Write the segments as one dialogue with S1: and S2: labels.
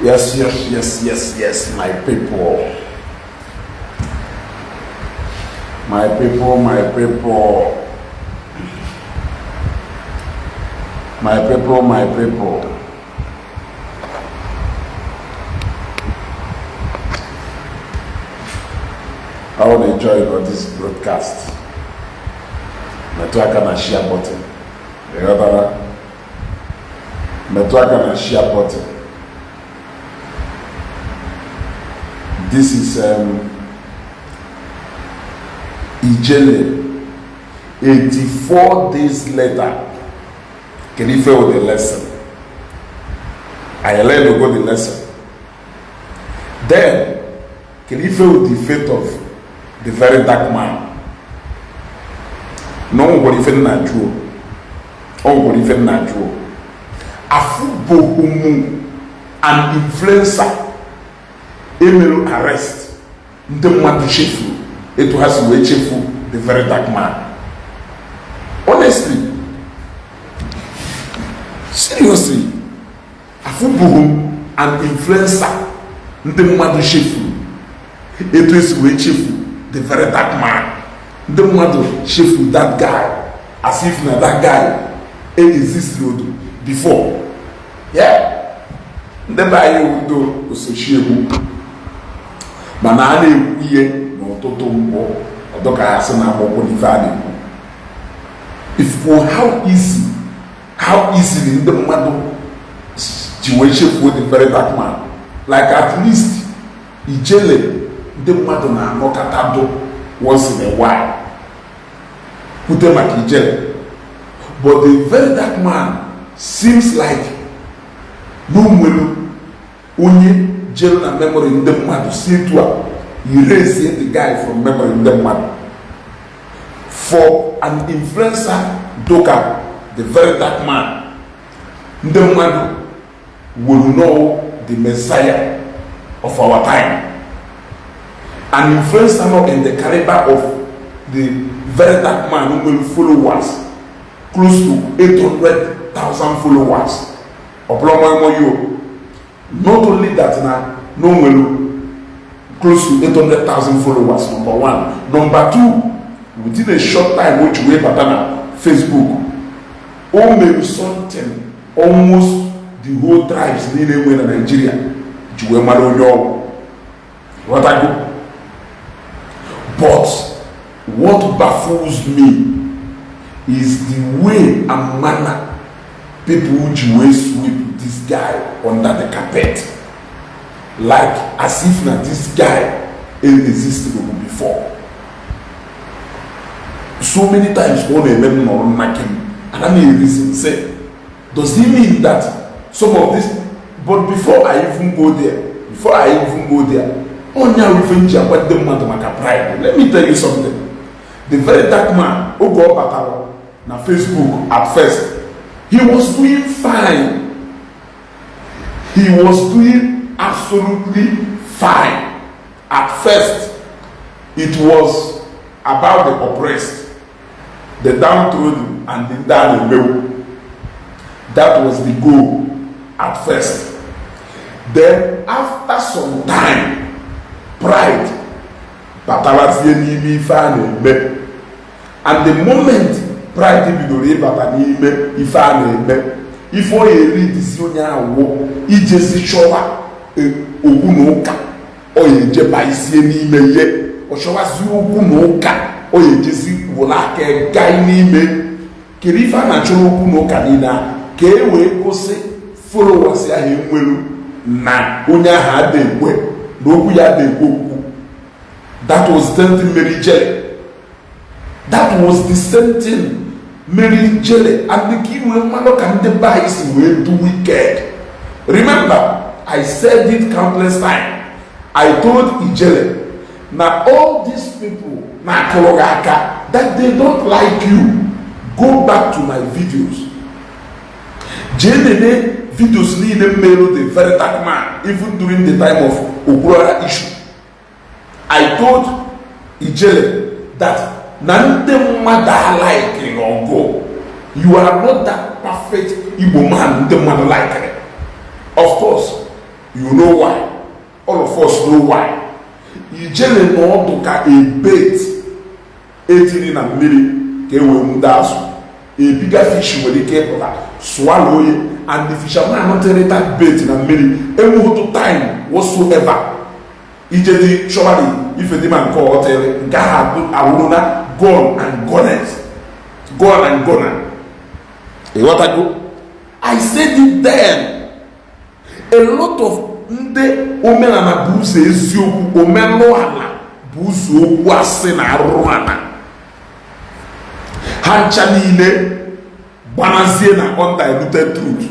S1: Yes, my people. My people. I want to enjoy about this broadcast. Metwaka na share button. The other Metwaka na share button. This is Ijele. 84 days later, can you fail the lesson? I learned to go the lesson. Then, can you fail the fate of the very dark man? No one will even not true. All will even not true. A football an influencer. Email arrest. The man to chefu. It has to wait chefu. The very dark man. Honestly, seriously, a football an influencer. The man to chefu. It is to wait chefu. The very dark man. The man to chefu that guy. As if na that guy existed before. Yeah. The guy will do Isiagu. Mana na iye n'ọtụtụ mbọ ọdọka ya sị na agbọkwọ n'ife a na-ekwu. If how easily ndị mmadụ ji wee chefuo the very dark man. Like at least Ijele ndị mmadụ na-anọkọta do once in a while. Kwute maka Ijele. But the very dark man seems like no nwere onye jere na memory ndị mmadụ si etu a erase the guy from memory ndị mmadụ. For an influencer doka the very dark man, ndị mmadụ will know the Messiah of our time. An influencer not in the caliber of the very dark man who will followers close to 800,000 followers. Not only that, no close to 800,000 followers, number one. Number two, within a short time, which we have on Facebook, maybe something, almost the whole tribes in Nigeria, what I do. But what baffles me is the way and manner people who sweep this guy under the carpet, like as if that this guy ain't existed before. So many times when I remember on knocking, and I mean reason say, does it mean that some of this? But before I even go there, on your revenge about them pride. Let me tell you something. The very dark man who go up na Facebook at first, he was doing fine. He was doing absolutely fine. At first, it was about the oppressed, the downtrodden, and the down low. That was the goal at first. Then, after some time, pride, and the moment pride if I read this ijesi showa ogunoka oyeje baisi n'ime ye oshowa zi ogunoka oyejesi wulaka gai n'ime kirifa na choro ogunoka nina ka e wee gosi followers ya enwelu na onye aha adekwe n'okwu ya adekwe. That was the same thing Mary Jelle. That was the same thing Mary Jelle. And the key will man can the bias will do wicked. Remember, I said it countless times. I told Ijele, now all these people na Kologaka, that they don't like you. Go back to my videos. JNN videos need a mail the very dark man, even during the time of Obrora issue. I told Ijele that nande mother like go. You are not that perfect Igbo man, the mother like. Of course, You know why? All of us know why. Ijele no ọdụ ka a bait etiri na mmiri ka e wee nwude azụ. A bigger fish nwere ike ịpụta swallow it, and the fisherman anọtere that bait na mmiri enweghị time whatsoever ije dị chọbali ife dị ma nke ọtere nke ahụ awụrụ na gone and gone. Ịghọtago? I said it then. A lot of ndị omenala bụ ụzọ eziokwu, omenala bụ ụzọ okwu asị na arụrụ ana. Ha ncha niile gbanazie na undiluted truth,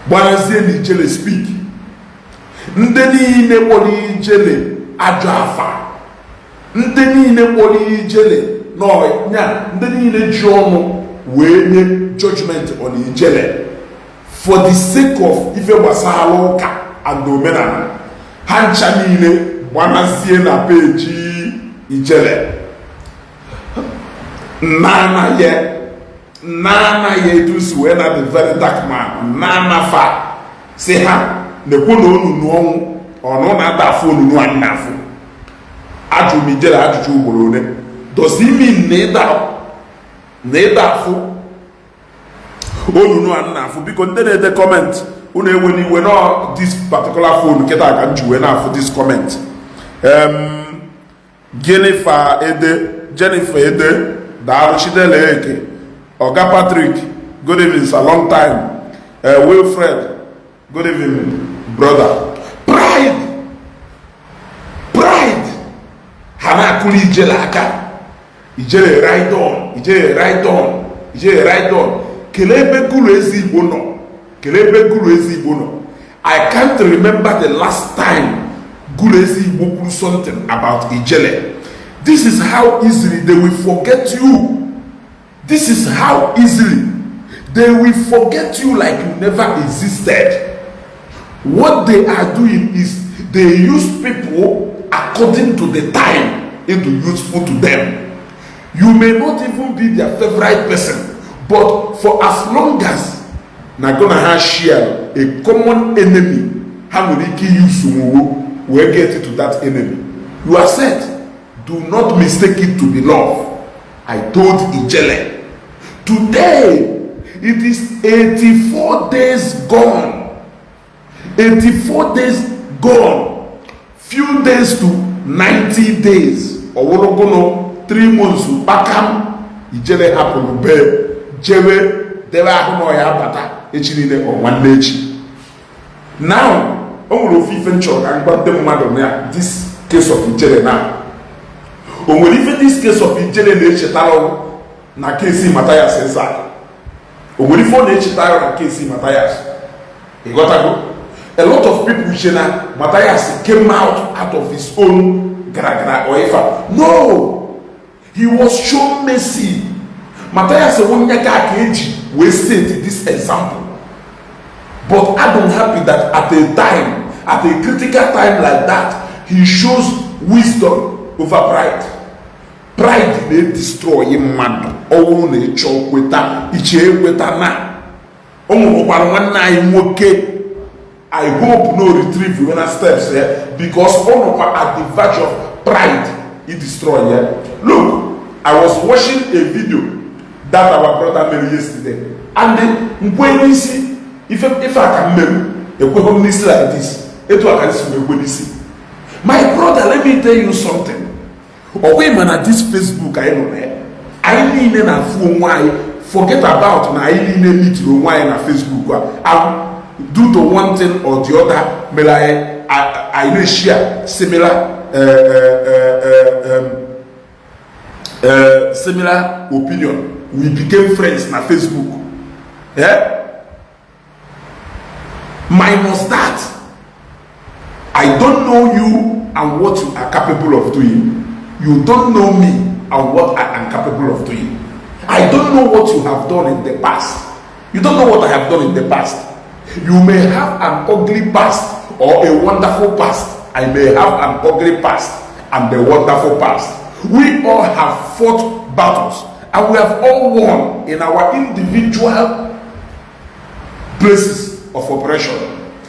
S1: gbanazie na ijele speak. Ndị niile kpọrọ ijele ajọ afa, ndị niile kpọrọ ijele n'ọnya, ndị niile ji ọnụ wee nye judgment on ijele for the sake of ife gbasara ụka and omenala. Ha ncha niile gbanazie na peji ijele. Nana ye etusi wee na the very dark man. Nana fa si ha nekwo na onunu ọnwụ ọnụ na-ada afọ onunu anyị na-afụ. Ajụ m ijele ajụjụ ugboro one. Does it mean na ịda afụ onunu anyị na-afụ? Biko ndị na-ede comment unu ewe n'iwe na this particular phone kịta ka m ji wee na-afụ this comment. Jennifer Ede Daalụ Chidele Eke, Oga Patrick, good evening, it's a long time. Wilfred, good evening, brother. Pride. Hana kuli ijele aka. Ijele ride on. Kelebe guru ezi Igbo no. I can't remember the last time guru ezi Igbo put something about ijele. This is how easily they will forget you. This is how easily they will forget you like you never existed. What they are doing is they use people according to the time it is useful to them. You may not even be their favorite person, but for as long as na gonna have share a common enemy, how will they use we get to that enemy? You are set. Do not mistake it to be love. I told Ijele. Today, it is 84 days gone. 84 days gone. Few days to 90 days. Owologono 3 months. Bakam. Ijele happened. Jewe. Deva ahuno ya bata. Echinine on one lechi. Now, this case of Ijele now. When even this case of Ijele na-echetara na case Matthias Isaac. When if na-echetara na case Matthias. You got to go. A lot of people say that Matthias came out of his own gra or ever. No, he was shown mercy. Matthias will set this example. But I'm happy that at a critical time like that, he shows wisdom over pride. Pride may destroy him man. Oh, nature kweta iche kweta na. I hope no retrieve when steps here because at the verge of pride it destroy here. Look, I was watching a video that our brother made yesterday, and when you see if I can make a like this, it will my brother, let me tell you something. Okay, man, at this Facebook, I don't know. I need a phone. Why forget about na I need a little why na Facebook. I do to one thing or the other. But I will share similar opinion. We became friends na Facebook. Yeah. Minus that, I don't know you and what you are capable of doing. You don't know me and what I am capable of doing. I don't know what you have done in the past. You don't know what I have done in the past. You may have an ugly past or a wonderful past. I may have an ugly past and a wonderful past. We all have fought battles and we have all won in our individual places of operation.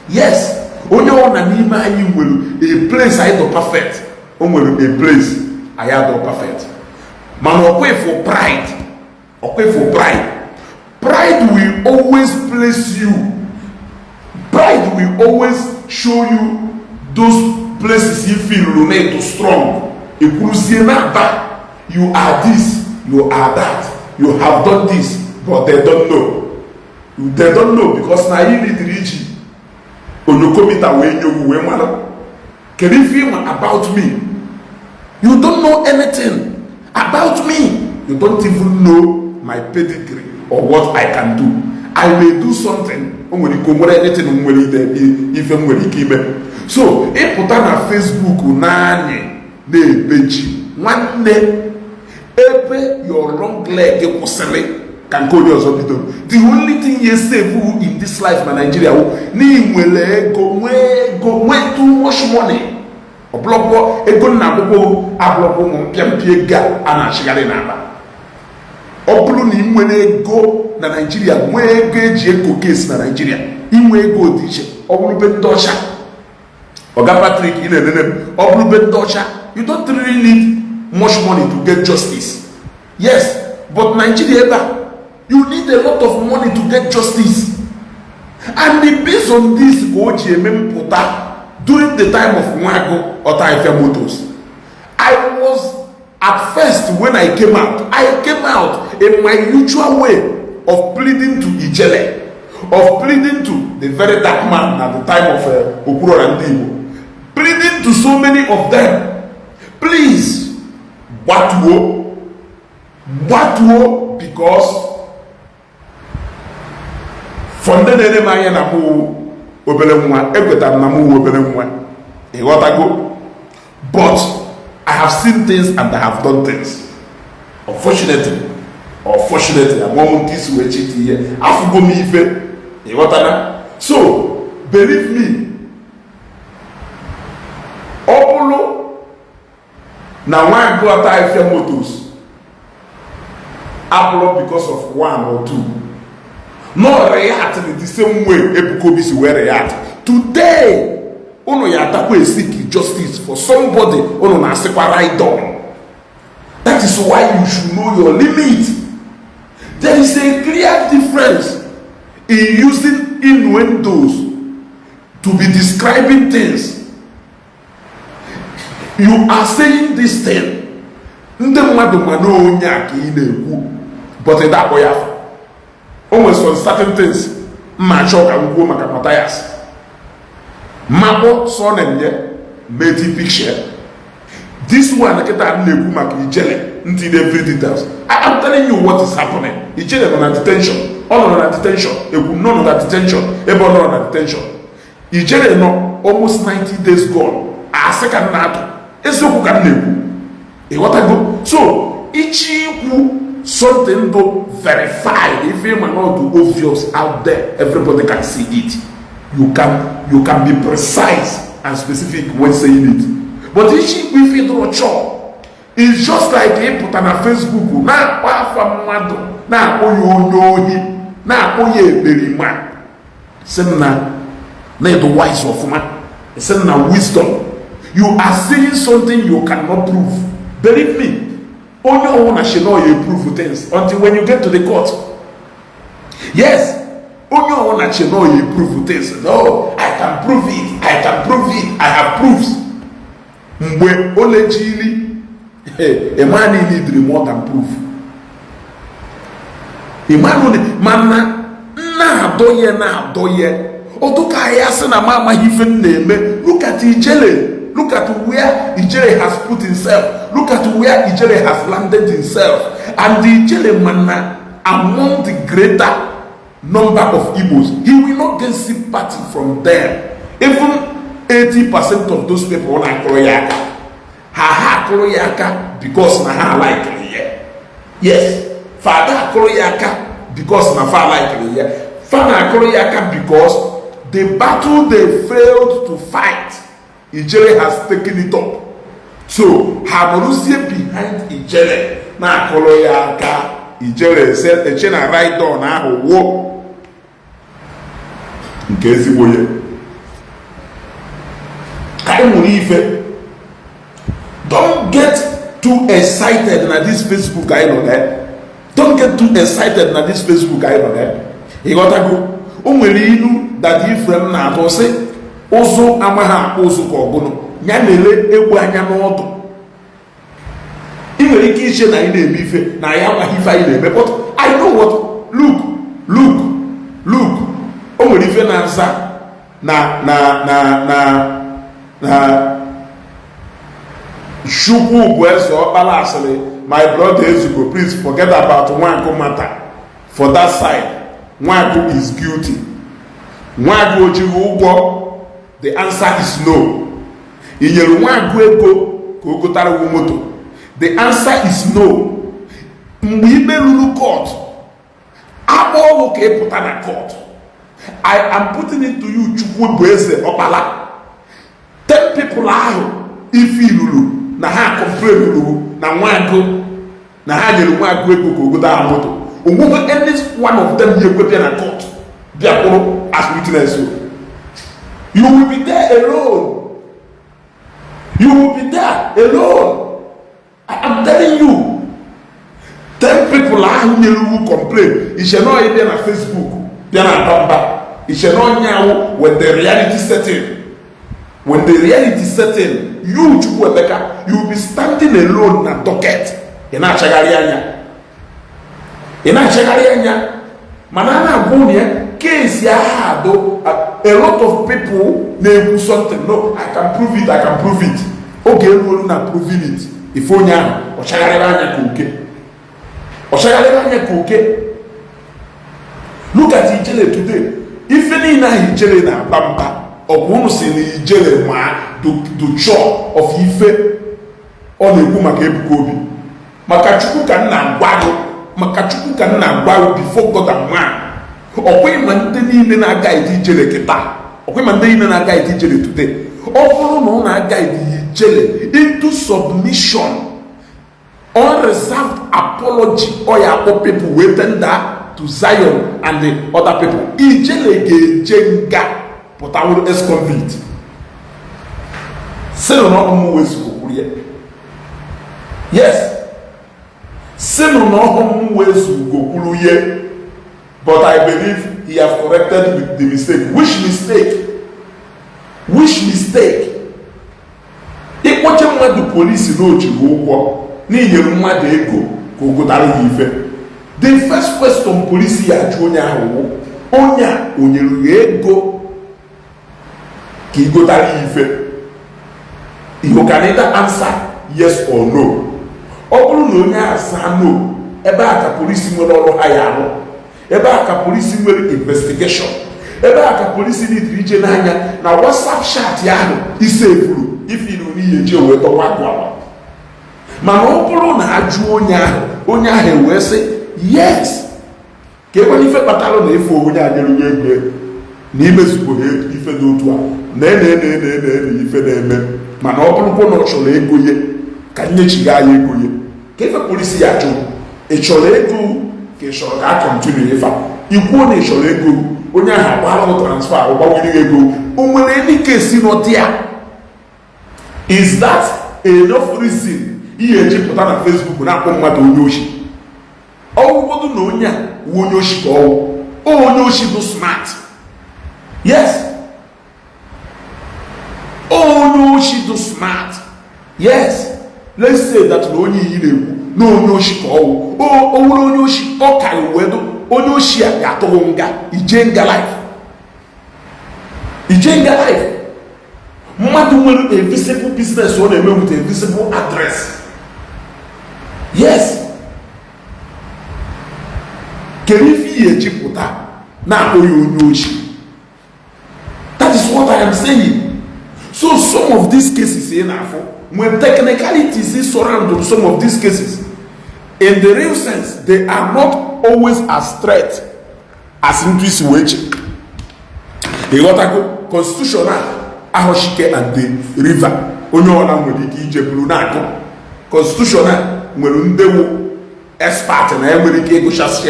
S1: Yes, onye ọ na n'ime anyị nwere a place anyị do perfect, o nwere a place anyị do perfect. Man, okay for pride. Okay for pride. Pride will always place you. Pride will always show you those places you feel remain too strong. You are this, you are that, you have done this, but they don't know. They don't know because now you need Iri Ji. Can you feel about me? You don't know anything about me. You don't even know my pedigree or what I can do. I may do something. So, if put on Facebook, your long leg can call you also. The only thing you save in this life in Nigeria, go too much money. Ọ bụlọkwọ ego nna akwụkwọ abụlọkwọ ụmụ mpịampịa ga a na-achịgharị n'aba. Ọ bụrụ na ị nwere ego na Nigeria, nwee ego eji eko kesi na Nigeria, inwe ego dị iche. Ọ bụrụ be ndị ọcha, Oga Patrick ị na-enene m, ọ bụrụ be ndị ọcha, you don't really need much money to get justice. Yes, but Nigeria ebe you need a lot of money to get justice. And based on this ka o ji eme mpụta during the time of Nwago or Attire Motors. I was at first when I came out in my usual way of pleading to Ijele, of pleading to the very dark man at the time of Okpu and Ndi Igbo, pleading to so many of them, please, Watuo, because from the name I am but I have seen things and I have done things. Unfortunately, I'm on this way here. So believe me, now when I go at Attire Motors, upload because of one or two. No react in the same way Ebukobisi will react. Today, Ono Yatakwe is seeking justice for somebody Ono Nasekwa right down. That is why you should know your limit. There is a clear difference in using innuendos to be describing things. You are saying this thing. But that way almost on certain things, Macho can go Matthias. Mapo son and made picture. This one I get a until every details. I'm telling you what is happening. Ijele on a detention, all on a detention, none on a detention, everyone on a detention. Ijele no almost 90 days gone. A second nato. It's no what I go. So Ichi something to verify. If you are not too obvious out there, everybody can see it. You can be precise and specific when saying it. But if you draw chop, it's just like you put on a Facebook. Now, now, you know him. Now, you very man. Send na the wise of man. Send na wisdom. You are saying something you cannot prove. Believe me. Only one should know you prove things until when you get to the court. Yes, only one should know you prove things. No, I can prove it. I can prove it. I have proofs. Mwe olejili, a man need more than proof. A man na doye. Otoka yasa na mama hifen neme. Look at Ijele. Look at where Ijele has put himself. Look at where Ijele has landed himself. And the Ijele man among the greater number of Igbos, he will not get sympathy from them. Even 80% of those people on Akroyaka. Ha Akroyaka because na ha like here. Yes. Father Akroyaka because na fa like here. Father Akroyaka because the battle they failed to fight, Ijele has taken it up. So, Hamorusie behind Ijele. Na Akroyaka, Ijele said, Echena right down now, wo. Nkezi boye. don't get too excited na this Facebook anyị nọ na. Don't get too excited na this Facebook anyị nọ na. Ịghọtago, o nwere ilu Daddy Ifrem na-atụ sị ụzụ amaghị akpụ ụzụ ka ọgụnụ ya na-ele egwu anya n'ọdụ. Ị nwere ike iche na anyị na-eme ife na ya amaghị ife anyị na-eme, but I know what. Look, o nwere ife na-aza na Chukwu bụ eze ọkpala asịrị, my brother Ezugo, please forget about Nwankụ matter. For that side, Nwankụ is guilty. Nwankụ ojighị ụgwọ. The answer is no. I nyere Nwankụ ego ka o gotara moto. The answer is no. Mgbe ikpe lụrụ court, akpọ ọgwụ ka ị pụta na court. I am putting it to you, Chukwu bụ eze ọkpala. 10 people ahụ ife ilulu na ha complain lulu na Nwankụ na ha nyere Nwankụ ego ka o gotara moto. Onweghe any one of them yi ekwepịa na court bịa kwụrụ as witness. You will be there alone. You will be there alone. I am telling you. 10 people ahụ nyere iwu complain. Ishe no ebe na Facebook bịa na Bamba. Ishe no nyawo when the reality set in. When the reality set in, you Chukwuemeka, you will be standing alone na docket. Ị na-achagharị anya. Mana na-agwụ ya case ya ha do a lot of people na-ekwu something. No, I can prove it. Oge elu na proving it. Ife onye ahụ ọchagharịrị anya ka oke. Look at Ijele today. Ife niile ahụ Ijele na-agba mba. Ọ bụ unu si na Ijele ma the chore of ife ọ na-ekwu maka Ebuka Obi. Maka Chukwu ka nna agwa before God and man. Ọkwa ịma ndị niile na-aga Ijele kịta. Ọkwa ịma ndị niile na-aga Ijele today. Ọ bụrụ na ọ na-aga Ijele into submission, unreserved apology, or ya people waiting there to Zion and the other people. Ijele ga-eje nga pụtawụrụ ex-convict. Sinu na ọmụ wezugo kwuru ya. Yes. Sinu na ọmụ wezugo kwuru ya. But I believe he has corrected the mistake. Which mistake? Ịkpọche mmadụ polisi n'ojighị ụgwọ n'inyere mmadụ ego ka o gotara ya ife. The first question polisi ya ajụ onye ahụ, onye a o nyere ya ego ka ị gotara ya ife? You can either answer yes or no. Ọ bụrụ na onye a saa no, ebe a ka polisi nwere ọrụ ha ya arụ. Ebe a ka polisi nwere investigation. Ebe a ka polisi n'idiri ije n'anya na WhatsApp chat ya ahụ ise efuru ife ilu n'ihe eji wee dọwa agwa. Mana ọ bụrụ na ajụ onye ahụ wee sị yes, ka ebe n'ife kpatara na efe onye anyere ego na imezugbo ife n'otu a na ife na-eme. Mana ọ bụrụkwa na ọ chọrọ ego ye ka nyechiga ya ego ye, ka efe polisi ya ajụ ị chọrọ ego ka ị chọrọ ka a kọntinu ife a. Ikwuo na ị chọrọ ego, onye ahụ agbara transfer ụgbawiri ego, o nwere any case nọ dị ya. Is that enough reason ihe ejipụta na Facebook na-akpọ mmadụ onye oshi? Ọgwụgwọdụ na onye a wu onye oshi ka onye oshi bụ smart. Yes, onye oshi bụ smart. Yes, let's say that na onye iyi na-ekwu na onye oshi ka o nwere onye oshi ọ ka wedo onye oshi a ga-atụrụ nga ijenga life. Mmadụ nwere a visible business ọ na-eme with a visible address. Yes. Kedu ife ihe ejipụta na-akpọ ya onye ochi? That is what I am saying. So some of these cases in Afo, when technicalities surround some of these cases, in the real sense, they are not always as threat as into which they got a constitutional ahoshike and the river. Onye ọla nwere ike ije buru na-akụ constitutional nwere ndewo expert na nwere ike ịgụchasị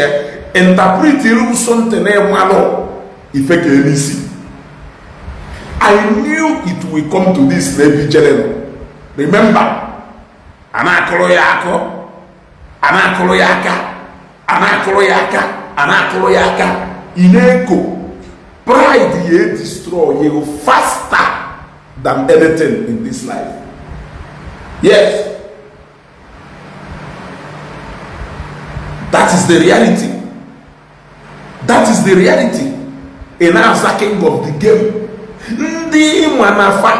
S1: interpret iru something na-enwalụ ife ka emisi. I knew it will come to this Navy general. Remember, in echo, pride ye destroy you faster than anything in this life. Yes. That is the reality. That is the reality. In our sacking of the game. Ndi manafa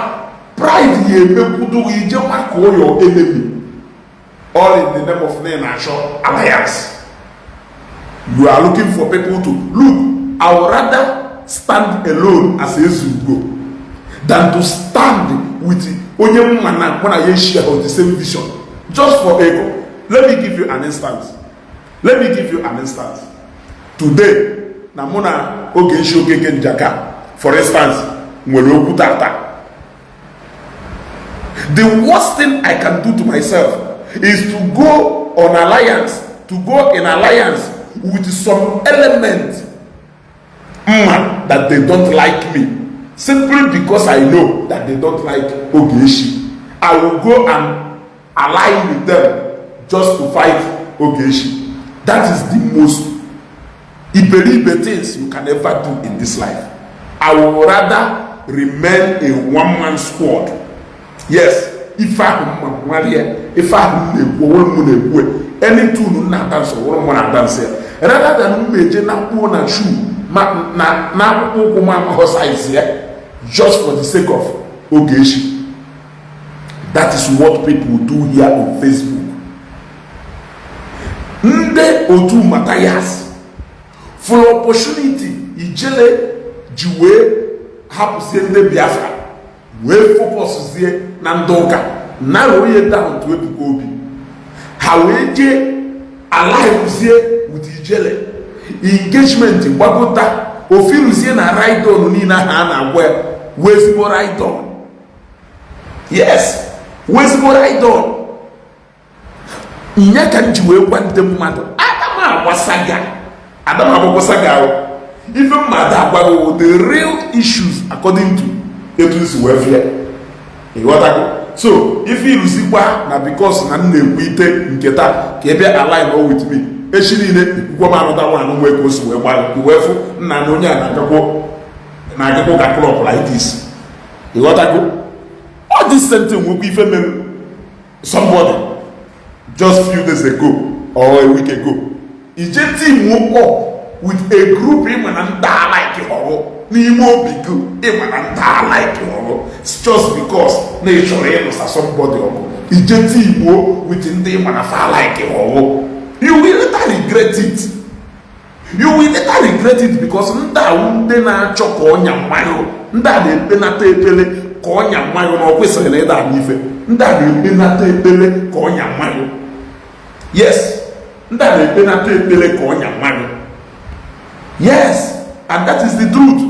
S1: pride ye mekudu ije mako your enemy. All in the name of Nation Alliance. You are looking for people to look. I would rather stand alone as a Zugo than to stand with onye mana when I share the same vision. Just for ego. Let me give you an instance. Today, Namona Ogesho Gegen Jaka, for instance, the worst thing I can do to myself is to go in alliance with some element that they don't like me, simply because I know that they don't like Ogeshi. I will go and ally with them just to fight Ogeshi. That is the most iberibe things you can ever do in this life. I would rather remain a one-man squad. Yes, if I am any two not dance or one dance, rather than major na shoe, just for the sake of Ogeshi. That is what people do here on Facebook. Nde otu Matthias for opportunity ijele jiwe hapusie nde Biafra we focus zie na ndoka na roye down to ebuko obi ha we je alive zie with ijele engagement gbagota ofiruzie na right on ni na ha na agwa wezibo right on. Yes, wezibo right on. Inya kan jiwe kwante mmadu adama wasaga even mother agbago the real issues according to etusi welfare. So if you lose na because na na-ekwite nketa ka ebe align with me eshiri ile ikwo ma another one nwe ko si we gba iwefu nna na onye na-agakwo ka club like this. All this same thing will be even somebody just few days ago or a week ago. Ije team woke up with a group like it's just because nature is somebody Ije team woke with like you will later regret it. You will later regret it because nda unde na choko onya mayo nda de penate epele ko onya mayo na okwesere na ida anife nda de penate epele ko onya mayo. Yes, nda de penate epele ko onya mayo. Yes, and that is the truth.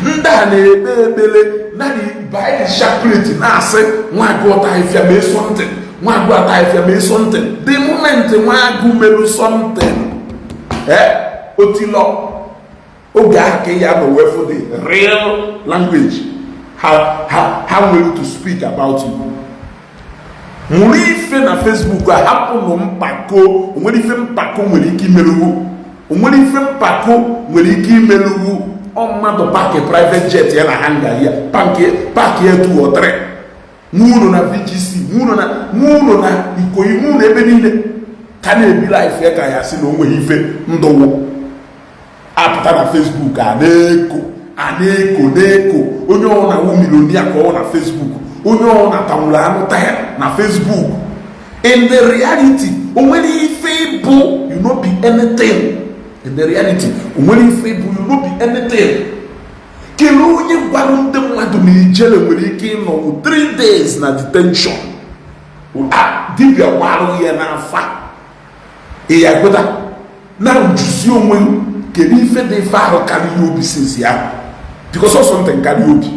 S1: Nda de epele na di buy the chocolate na say nwa go ta if you make something nwa go ta if you make something the moment nwa go melu something otilo oga ke ya no we for the real language how will to speak about you. Muri ife na Facebook happen no mpako onwere ife mpako nwere ike imeluwu onwere ife mpako nwere ike imeluwu o mmadụ park private jet ya na hanga ya park ya 2 or 3 muno na VGC muno na Ikoyi muno ebe niile ka na-ebi life ya ka ya si na onwe ife ndowo apụta na Facebook aneko onye ọ na wu milonia ka ọ na Facebook onye ọ na tawula anụ taya na Facebook. In the reality onwere ife bụ you no be anything. In the reality onwere ife bụ you no be anything. Kele onye gwara ndị mmadụ na ijele nwere ike ịnọ 3 days na detention dibịa gwarụ ya n'afa ya kweta na njuzi onwe kedu ife dị ife ahụ karịa obi since ya because of something karịa obi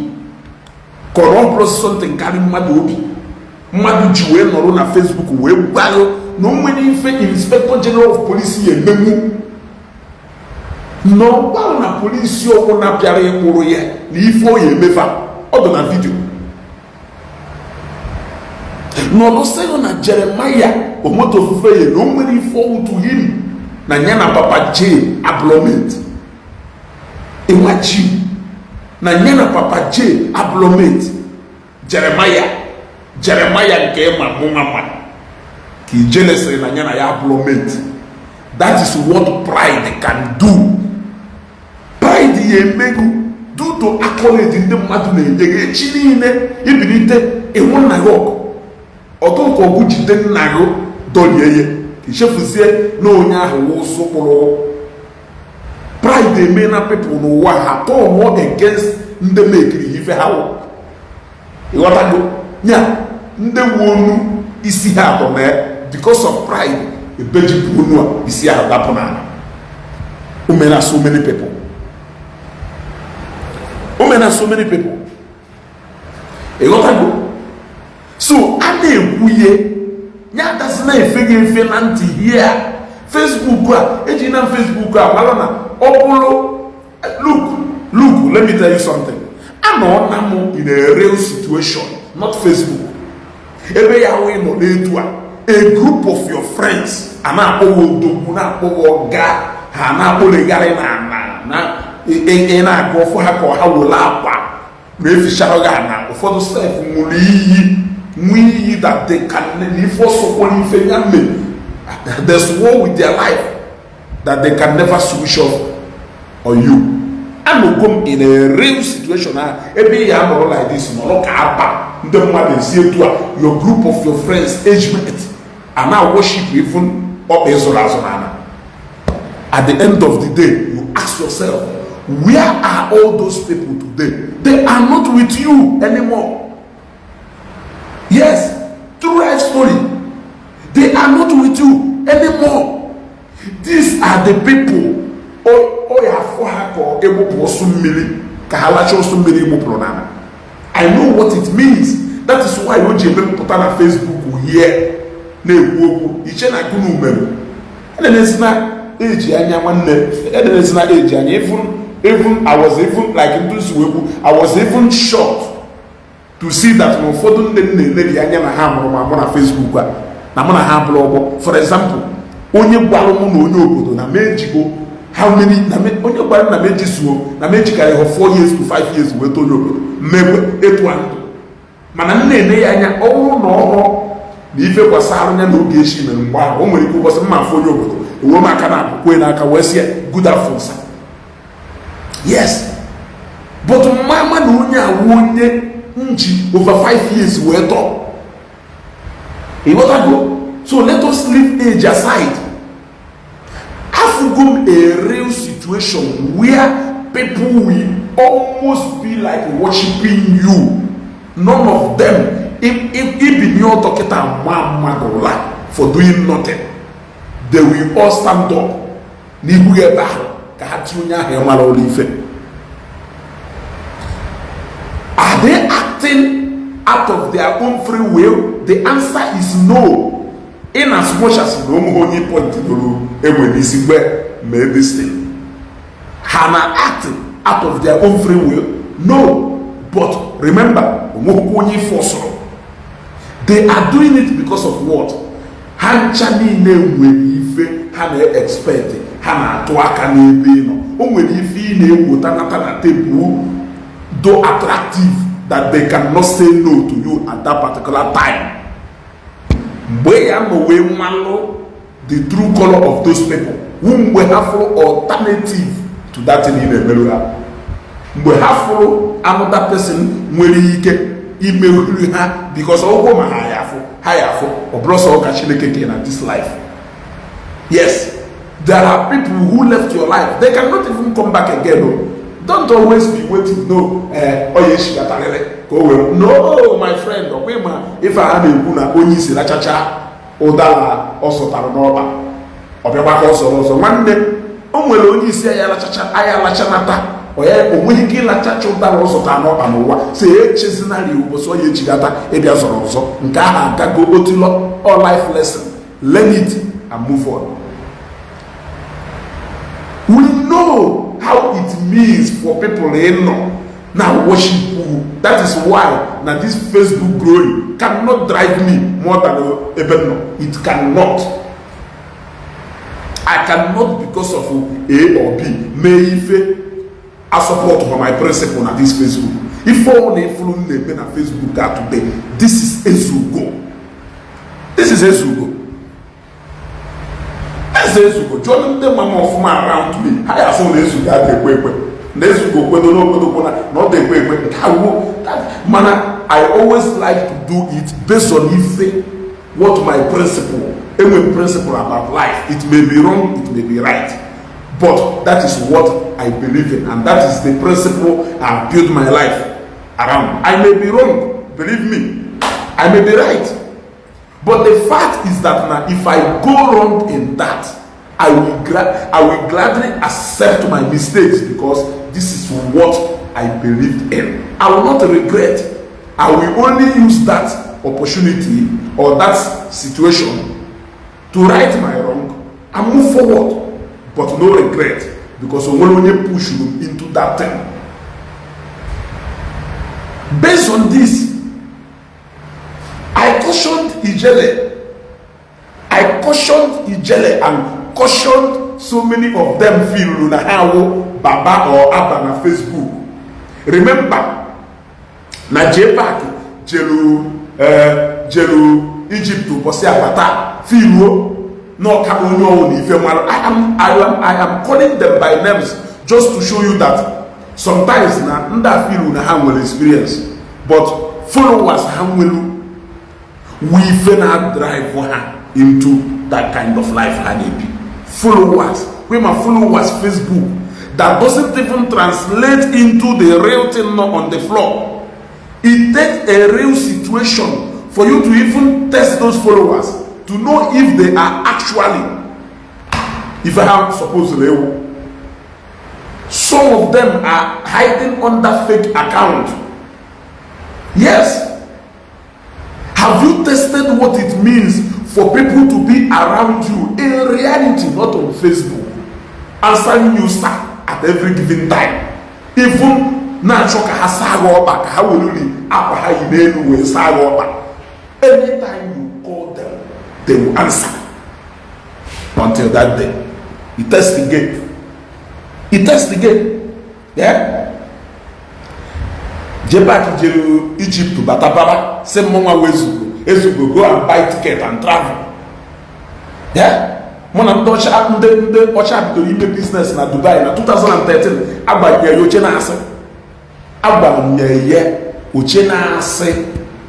S1: kọrọ plus something karịa mmadụ obi mmadụ ji wee nọrọ na Facebook wee gwarụ na onwere ife inspector general of police ya ememu n'ọgba na polisi ọgwụ na-apịara ịkpụrụ ya na ife o ya emefa ọ dị na vidio n'ọlụsịghị na Jeremaya omoto ofufe ya na o nwere ife ọwụtụ him na ya na papa J abloment Iwaji na ya na papa J abloment Jeremaya nke ịma mụnwa ma ka ijelesịrị na ya na ya abloment. That is what pride can do. Pride ya emegu due to accolade ndị mmadụ na-enye echi niile ibilite ịnwụ nna gị ọtụtụ ọgụ jide nna gị dolie ya ichefuzie na onye ahụ ụzụ kpụrụ. Pride eme na people n'ụwa ha tọọ against ndị mekiri ife ha wụ ịghọtago ya ndị wonu isi ha bụ na because of pride ebejipụ unu a isi ha dapụ na umena so many people. Ịghọtago so a na-ekwuye ya dasị na-efega efe na ntị here Facebook a eji na Facebook a gbara na ọ bụrụ look let me tell you something. Anọ na mụ in a real situation, not Facebook. Ebe ya wee nọ n'etu a group of your friends a na-akpọghị odogwu na-akpọghị ọga ha na-akpọlegharị na ị na-agụ ọfụ ha ka ha were akwa na efichara gị na ụfọdụ sef nwere iyi that they can ife ọsọkwara ife ya mme there's war with their life that they can never switch off on you. Anọgo m in a real situation ebe ya nọrọ like this nọrọ ka aba ndị mmadụ esi etu a your group of your friends age mate and now worship even ọkpa ịzụrụ azụ n'ala. At the end of the day you ask yourself, where are all those people today? They are not with you anymore. Yes, true life story. They are not with you anymore. These are the people ya afọ ha ka egbupụ ọsụ mmiri ka ha lacha ọsụ mmiri egbupụrụ n'ala. I know what it means. That is why o ji emepụta na Facebook here na-ekwu okwu iche na gụnụ mere edenezina eji anya nwanne edenezina eji anya even I was even like nduzi wekwu I was even shocked to see that na ụfọdụ ndị na-eledi anya na ha mụrụ ma mụ na Facebook a na mụ na ha bụrụ ọgbọ. For example, onye gwara mụ na onye obodo na mejigo how many onye gwara na mejizuo na mejikara ya 4 years to 5 years wee onye obodo mmegbe etu ndụ mana nne ya anya ọhụrụ na ọhụrụ na ife kwasara anya na oge echi mere mgbe ahụ o nwere ike ụbọchị mma afọ onye obodo ewe m aka na akwụkwọ n'aka wee sie good afternoon. Yes, but mama na onye awụ onye nji over 5 years wee tọọ. Ịghọtago? So let us leave age aside. Afugum a real situation where people will almost be like worshiping you. None of them if your toketa mama for doing nothing, they will all stand up. Are they acting out of their own free will? The answer is no. In as much as no only point made this thing. Hannah acting out of their own free will? No. But remember, they are doing it because of what? Hanchani ne ife hana expect hana to aka n'ebe no. O nwere ife na ewutanata na table though attractive that they cannot say no to you at that particular time. Mgbe ya no we malo the true color of those people. Whom we have alternative to that thing in the middle. Mgbe ha follow another person nwere ike imehuri ha because ogo ma ha yafo obroso oka chineke na this life. Yes, there are people who left your life, they cannot even come back again. Don't always be waiting. No, Ishi no, my friend, if I had a guna only si la chacha odala also taronoba or also one day only si ayala chacha ayala chanata or when you la chacha odala also tanoba say chesnali was all ye chigata ebiazo nkaha gago otilo or life lesson. Learn it and move on. We know know how it means for people in now worship who. That is why now this Facebook growing cannot drive me more than Ebeno. It cannot. I cannot, because of A or B, may I support for my principle on this Facebook. If only follow me on Facebook today, this is Ezugo. This is Ezugo. As Ezugo, join them of my around me. I have seen Ezugo. Not the way. Man, I always like to do it based on what my principle, any principle about life. It may be wrong, it may be right. But that is what I believe in, and that is the principle I build my life around. I may be wrong, believe me. I may be right. But the fact is that now, if I go wrong in that, I will gladly accept my mistakes, because this is what I believed in. I will not regret. I will only use that opportunity or that situation to right my wrong and move forward, but no regret, because we will only push you into that thing. Based on this, I cautioned Ijele and cautioned so many of them feel Lunahawo, Baba or Abba na Facebook. Remember, na J-Park, Jelu, Egypt, Bosia Bata, Filo, no Cameroon, I am calling them by names just to show you that sometimes na Nda Filo na will experience, but followers will we finna drive her into that kind of life. Followers, we my followers Facebook that doesn't even translate into the real thing on the floor. It takes a real situation for you to even test those followers to know if they are actually, if I have supposedly, some of them are hiding under fake account. Yes. Have you tested what it means for people to be around you in reality, not on Facebook, answering you sir at every given time? Even anytime you call them, they will answer. Until that day, you test again. You test again. Yeah. Jebaki Jelu Egypt to Batababa, same mama Ezugo, go and buy ticket and travel. Yeah? Mona Dosha Mde Ocha to Ibe business na Dubai na 2013. Abba ye Ochena Ase. Abba ye Ochena Ase.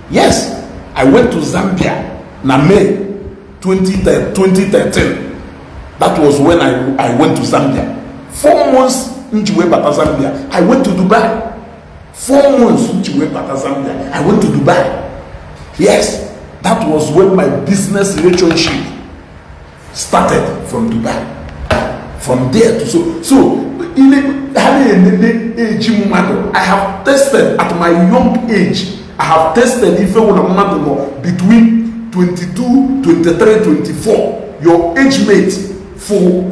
S1: Yes, I went to Zambia na May 2013. That was when I went to Zambia. 4 months njiwe bata Zambia. I went to Dubai. 4 months njiwe bata Zambia. I went to Dubai. Yes, that was when my business relationship started from Dubai. From there to so I have tested at my young age. I have tested if between 22, 23, 24. Your age mate for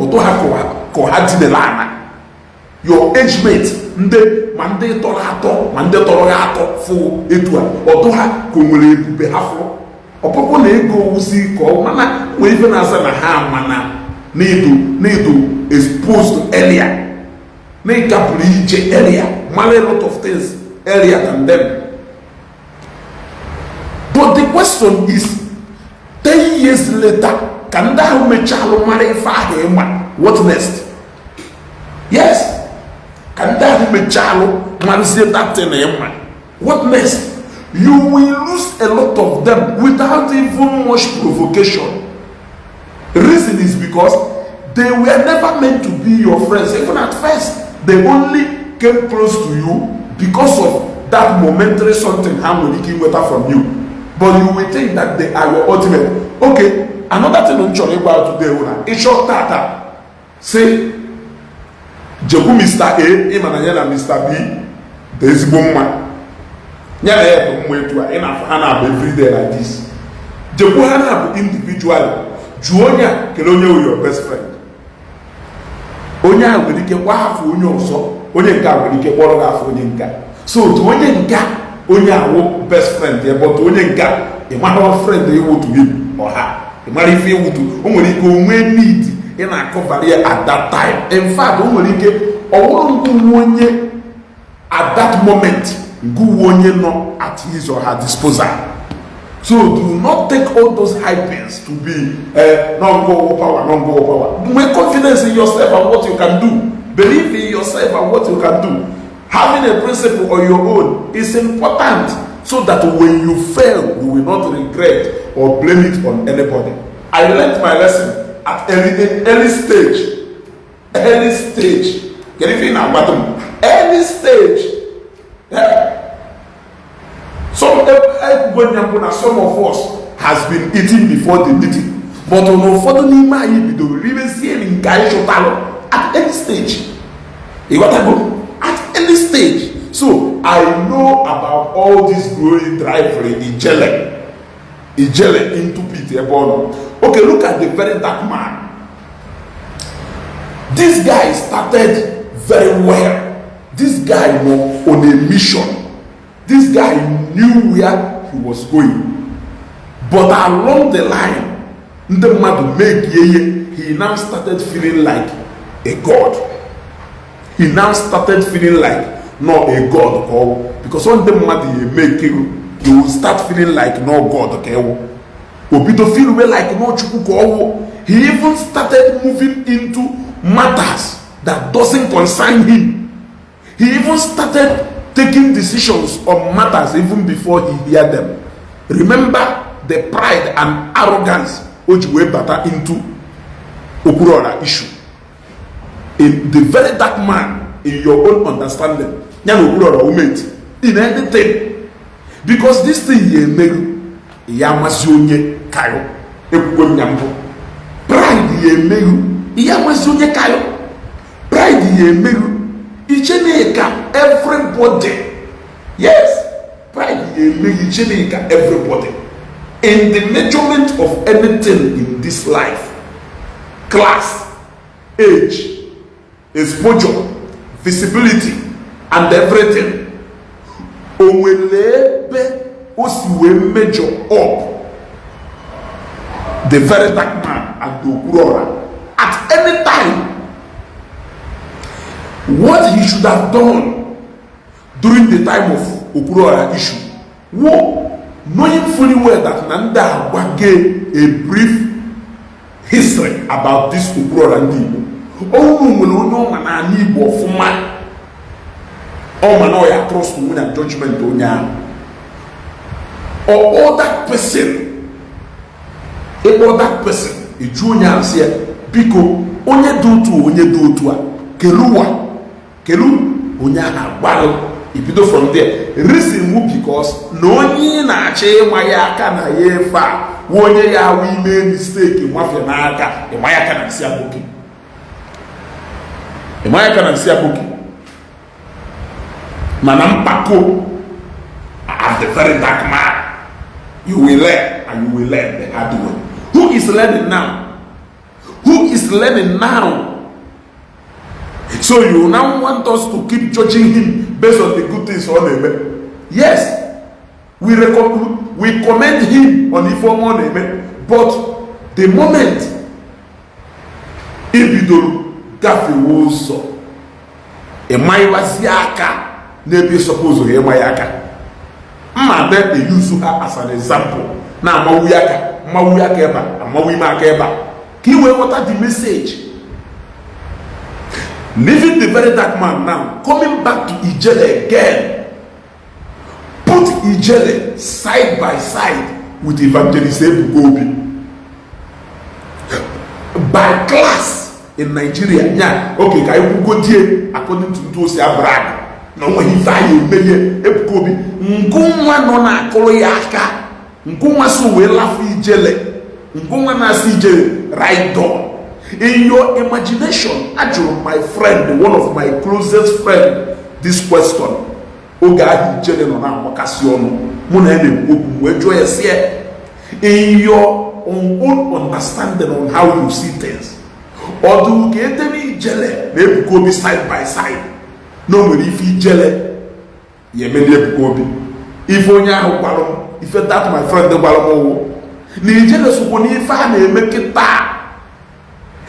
S1: your age mate mande toro for etua otoha komule bube hafo opopo na ego uzi ko mana we even asa na ha mana need exposed earlier make up reach earlier a lot of things earlier than them. But the question is 10 years later, can that mechalo marry what next? Yes. Can that mechalo man say that thing? What next? You will lose a lot of them without even much provocation. The reason is because they were never meant to be your friends. Even at first, they only came close to you because of that momentary something harmony water from you. But you will think that they are your ultimate. Okay, another thing I'm talking about today, it's short tata. Say, Joku Mr. A, Imanayana Mr. B, there is woman. Yeah, every day like this. Joku Hana individual, Juonia, Kelonia with your best friend. onye a nwere ike gwa afọ onye ọzọ, onye nke a nwere ike kpọrọ gị afọ onye nka. So otu onye nka onye awụ best friend ya, but onye nka ị mara friend ịwụtu gị ọha, ị mara ife ịwụtu, o nwere ike onwe need ị na-akọvari ya at that time. In fact, o nwere ike ọ bụrụ ngụ onye at that moment, ngụ onye nọ at his or her disposal. So do not take all those hypings to be non-go power, non-go power. Make confidence in yourself and what you can do. Believe in yourself and what you can do. Having a principle on your own is important, so that when you fail, you will not regret or blame it on anybody. I learned my lesson at early stage. Early stage. Can you feel now, bottom? Early stage. Some of us has been eating before the meeting, but on following my at any stage. You got to go at any stage. So I know about all this growing rivalry in Ijele into Peter Bono. Okay, look at the very dark man. This guy started very well. This guy was on a mission. This guy knew where he was going. But along the line, he now started feeling like a god. He now started feeling like not a god, or because on the matter he will start feeling like no god, okay? Obito feel like no chuku. He even started moving into matters that doesn't concern him. He even started taking decisions on matters even before he heard them. Remember the pride and arrogance which were better into Okurora issue. In the very dark man, in your own understanding, in anything, because this thing ye megu, yamazunye kayo, pride ye megu, yamazunye kayo, pride ye megu. Everybody, yes, pride is everybody. In the measurement of anything in this life, class, age, exposure, visibility, and everything, we measure up the very dark man and the Okurora at any time. What he should have done during the time of Okurora issue, knowing fully well that Nanda gave a brief history about this Okurora Ndi Igbo. Omenala Igbo fuma. Omenala trust to win a judgment onya. Or other person, a junior say, Biko, onye do to Keruwa. Kelu Unyana Battle, if you do from there, reason because no one na che Mayaka na yefa, one ya we made mistake in Wafianaka, a Mayaka and Siabuki. A Mayaka and Siabuki. Manam Pako, as the very dark man, you will learn and you will learn the hard way. Who is learning now? Who is learning now? So you now want us to keep judging him based on the good things on him? Yes, we commend him on the form on him, but the moment Ibido Gafi Woso, a Maiwasiaka, never suppose to Mayaka. Then they use her as an example. Now Mawuyaka, Mawuyakeba, and Mawimakeba. Kiwe, what are the message? Leaving the very dark man now, coming back to Ijele again. Put Ijele side by side with Evangelist Ebugobi. By class in Nigeria, yeah, okay, can you go there according to those brag? No when he value Ebugobi. Ngumwa nona koloyaka. Ngumwa so we laugh Ijele. Ngumwa na Ijele right down. In your imagination, actually, my friend, one of my closest friends, this question, in your own understanding on how you see things, or do you get any ijele na Ebuka Obi side by side na o nwere ife ijele ya emeli Ebuka Obi ife onye ahụ gwara m ife that my friend gwara m ụwụ na ijele sokwa n'ife a na-eme kịta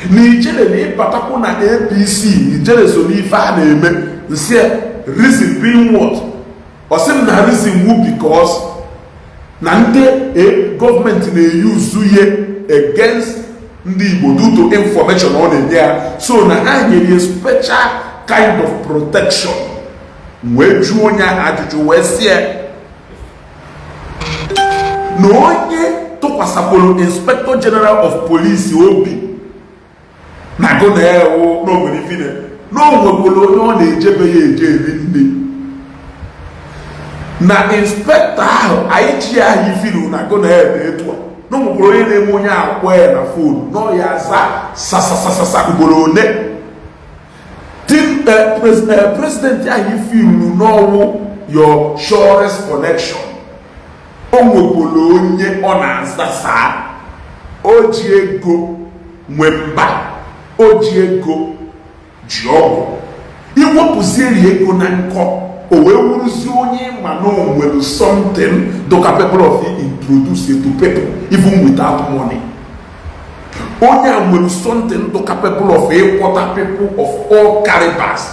S1: na ijele na ịbatakwu na APC ijele so n'ife a na-eme nsi reason being what ọsị m na reason wu because na ndị gọọmenti na-eyuzu ihe against ndị Igbo due to information ọ na-enye ya so na ha nyere ya special kind of protection wee jụọ onye ahụ ajụjụ wee sie na onye tụkwasapụrụ Inspector General of Police obi na go na ewu n'ogwere ifine n'onwekwuru onye ọ na-ejebe ya eje eri nne na inspektọ ahụ anyị ji ahụ ifiru na go na ebe etu a n'onwekwuru onye na-eme onye akwụ ya na fonu nọ ya za sasasasasa ugboro one president ahụ ifiru n'ọnwụ your surest connection o nwekwuru onye ọ na-aza saa o ji ego nwe mba o ji ego ji ọgwụ iwepụzieri ego na nkọ o wee wuruzi onye ma na o nwere something the capable of introduce to people even without money onye a nwere something the capable of ịkpọta people of all calibers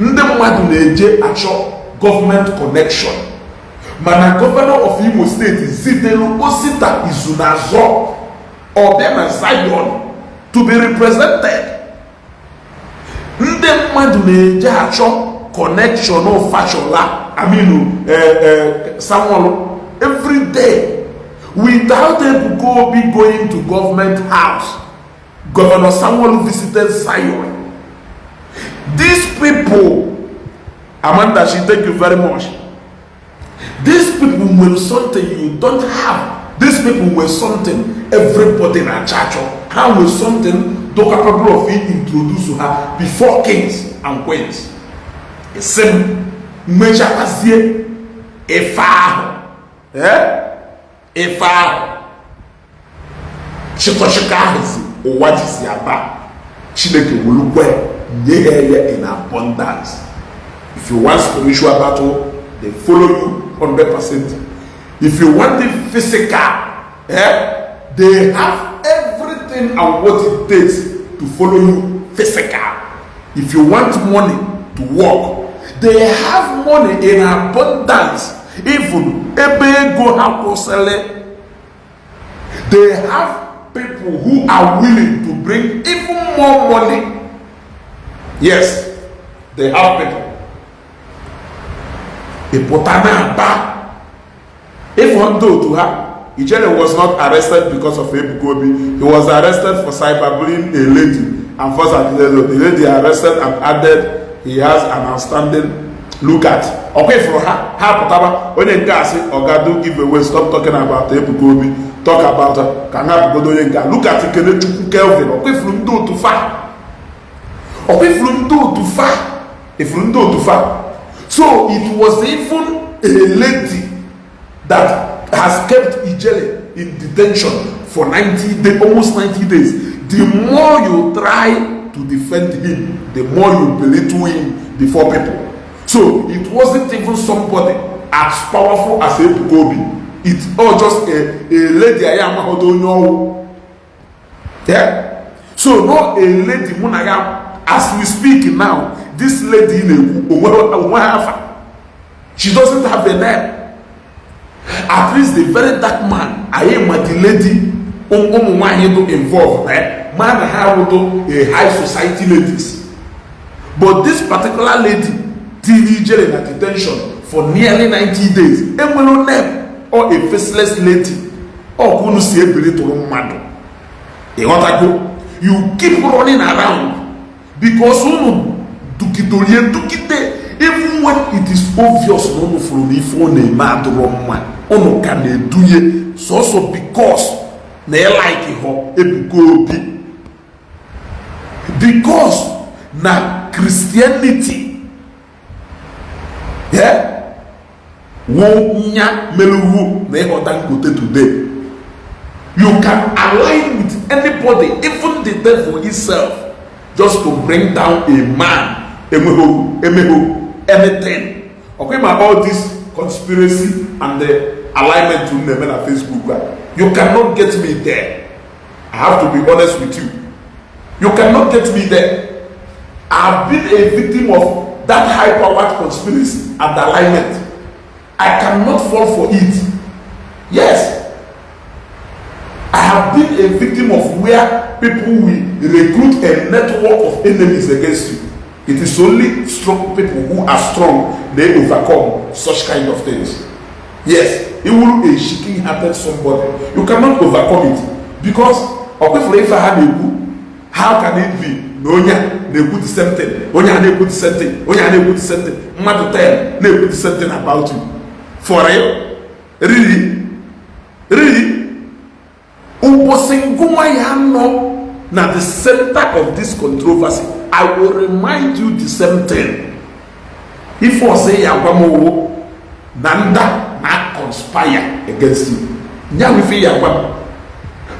S1: ndị mmadụ na-eje achọ government connection mana governor of Imo State zitelu osita izu n'azọ ọbịa na Zion to be represented ndị mmadụ na-eje achọ connection of fashola someone every day without Ebuka Obi going to government house. Governor Samuel visited Zion. These people, Amanda, she thank you very much. These people were something you don't have. These people were something everybody in a church how was something the capable of introduce to her before kings and queens. The same measure as here a far a far Shikoshikazi or what is Yaba Chineke will look in abundance. If you want spiritual battle, they follow you 100%. If you want the physical, they have everything and what it takes to follow you physical. If you want money to work, they have money in abundance. Even ebe go haposele, they have people who are willing to bring even more money. Yes, they have people. Ipotana ba. If one do to her, Ijele was not arrested because of Ebuka Obi. He was arrested for cyberbullying a lady. And first, the lady arrested and added, he has an outstanding look at. Okay, for her, when you guys say, Ogado give away, stop talking about Ebuka Obi. Talk about her. Can have go do look at it, Kelvin. Okay, from do to far. Okay, from do to far. If from do to far. So it was even a lady that has kept Ijele in detention for 90 days, almost 90 days. The more you try to defend him, the more you belittle him before people. So it wasn't even somebody as powerful as Ebuka Obi. It's all just a lady I am know. Yeah. So not a lady Munaga. As we speak now, this lady she doesn't have a name. At least the very dark man, I am the lady involved. Man, have a high society ladies. But this particular lady, teenager in a detention for nearly 90 days, a name or a faceless lady, or who see a little man. You keep running around because even when it is obvious no from the phone a mad man ono can do it so also because they like Ebuka Obi because na Christianity wonya meluwu na odan kote today you can align with anybody even the devil himself just to bring down a man, anything. Okay, about all this conspiracy and the alignment to them on Facebook. You cannot get me there. I have to be honest with you. You cannot get me there. I've been a victim of that high-powered conspiracy and alignment. I cannot fall for it. Yes. I have been a victim of where people will recruit a network of enemies against you. It is only strong people who are strong, they overcome such kind of things. Yes, it will a shaking happen somebody. You cannot overcome it. Because how can it be? No, they put the same thing. They put the same thing. They put the same thing. They put the same thing about you. For real? Really? Really? Now the center of this controversy, I will remind you the same thing. If I say Yagwamo, Nanda not conspire against you.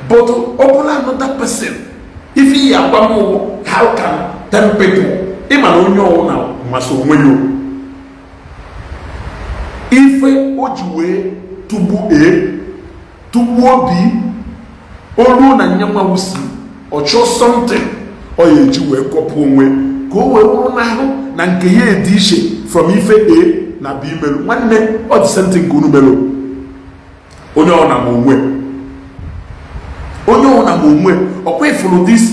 S1: But open another person. If he Yagwamo, how can 10 people? Now must you. If Ojue to be Olu na nyama wusi or chose something or you do a couple way go na nke ye Ishi from Ife A na B melu one day or the same thing go melu onye na monwe okwe follow this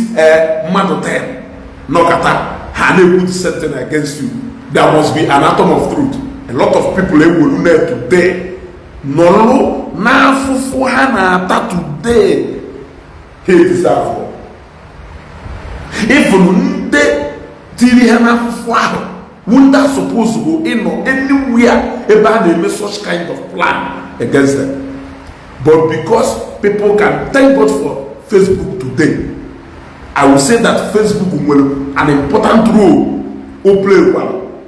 S1: mother time no kata ha na put something against you. There must be an atom of truth. A lot of people will know today no na fufu ha na ata today. He deserves. If you tiri hana fufu, wouldn't that suppose to go in or anywhere about they make such kind of plan against them? But because people can thank God for Facebook today, I will say that Facebook will an important role will play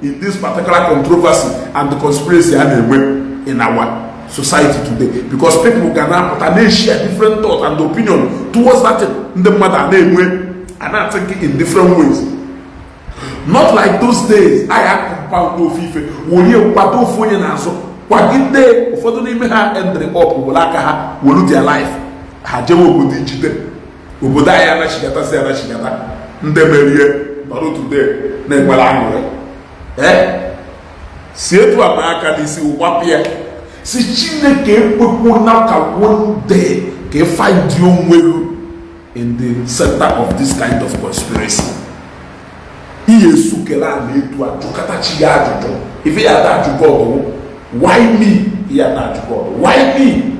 S1: in this particular controversy and the conspiracy in our society today, because people can now share different thoughts and opinion towards that the matter and are thinking in different ways. Not like those days. I have compound no FIFA. Will you pato phone and answer? What did they for the name her entry up will lose their life? Hajewo would teach them. Ubudaya na shigata say na shigata. Ndeberie but today na ngwala see to amaka disi wapia. Si Chineke ekwekwuo na ka one day can find your way in the center of this kind of conspiracy. If he had that to God, why me? He had that to God. Why me?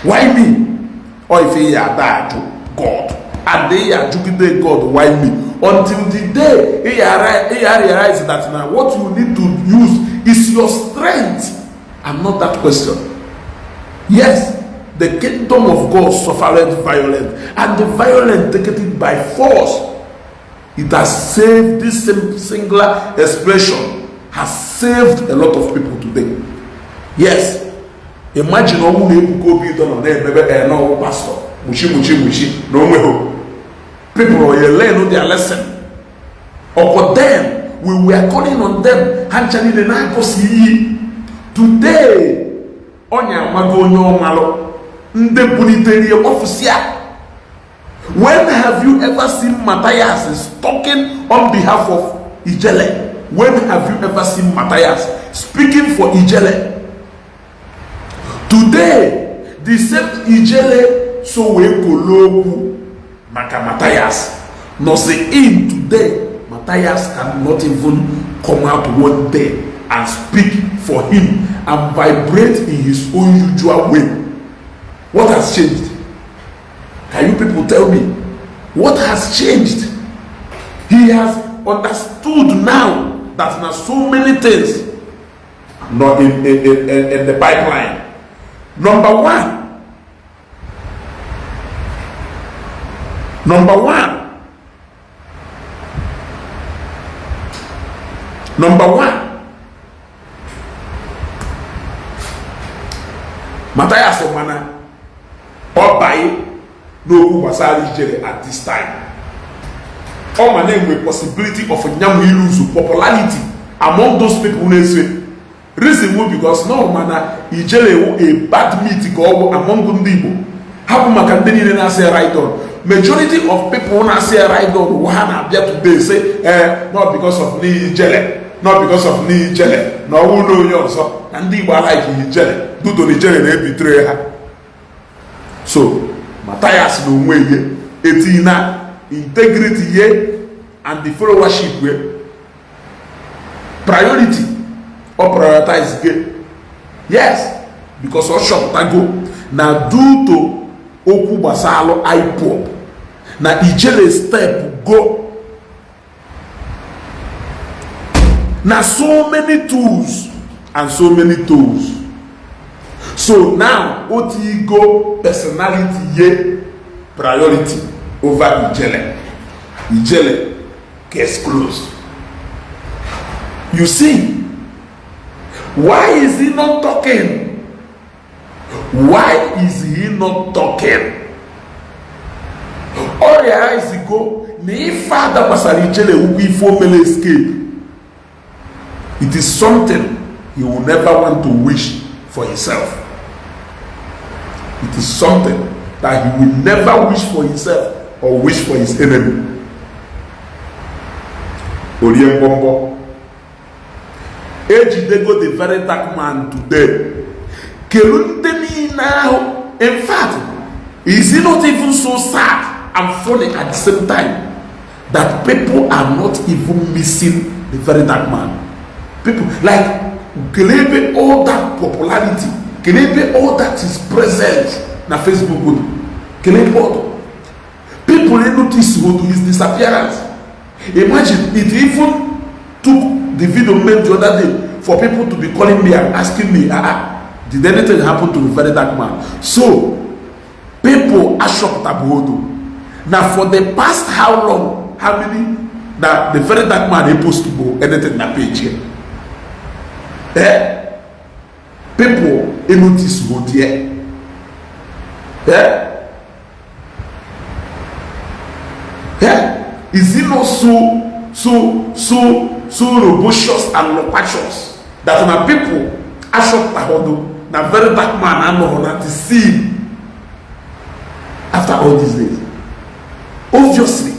S1: Why me? Or if he had that to God, and they are to God, why me? Until the day he realizes that now what you need to use is your strength. I'm not that question. Yes, the kingdom of God suffered violence, and the violent take it by force. It has saved this singular expression, has saved a lot of people today. Yes, imagine how many people go be done on there, maybe no pastor, mushi, no way. People will learn their lesson. Or for them, we were calling on them, actually the night see. Today, onya magonyo malo ndebuniteri officer. When have you ever seen Matthias is talking on behalf of Ijele? When have you ever seen Matthias speaking for Ijele? Today, the same Ijele so we koloku maka Matthias. No say in today, Matthias cannot even come out one day and speak for him and vibrate in his own usual way. What has changed? Can you people tell me? What has changed? He has understood now that there are so many things not in the pipeline. Number one. Matthias Omana or by no Basari Jere at this time. All my name with possibility of nyamu lose popularity among those people who say. Reason will because no man Ijele a bad meat go among Ndi Igbo. How maka ndị niile na-asị right on. Majority of people na-asị right on who have there today say not because of Ndi Ijele, not because of Ndi Ijele, no who know you also. And Ndi Igbo like Ijele, do to Ijele na betray her. So Matthias no way etina integrity ye and the followership way priority or prioritize gay. Yes, because all shop go now due to okwu basalo IPOP na Ijele step go na so many tools and so many tools. So now oti go personality ye priority over Ijele. Ijele case closed. You see, why is he not talking? Why is he not talking? All your eyes go, ne father pasari Ijele who be formally escape. It is something he will never want to wish for himself. It is something that he will never wish for himself or wish for his enemy. Oriem Bombo. Ejidego the very dark man today. Now, in fact, is it not even so sad and funny at the same time that people are not even missing the very dark man? People like Kelebe, all that popularity, Kelebe, all that is present na Facebook. Kelebe, people notice his disappearance. Imagine it even took the video made the other day for people to be calling me and asking me, did anything happen to the very dark man? So people are shocked about it. Now for the past how long, how many that the very dark man is supposed to go anything that page here? People notice what here. Is it not so robust and loquacious that my people are shocked about it? Now very dark man I know not to see after all these days. Obviously,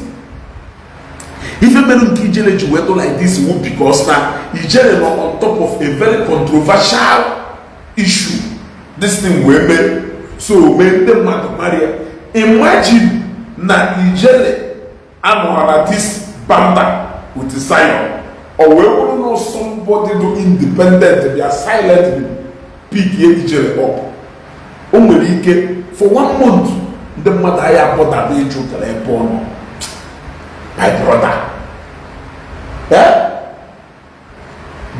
S1: if a man Ijele Juweto like this would because now Ijele on top of a very controversial issue. This thing we made so made them marry. Imagine na Ijele and this banda with the sign or we will know somebody do independent, they are silent. Pick Ijele up. For 1 month, the mother I bought that they took my brother.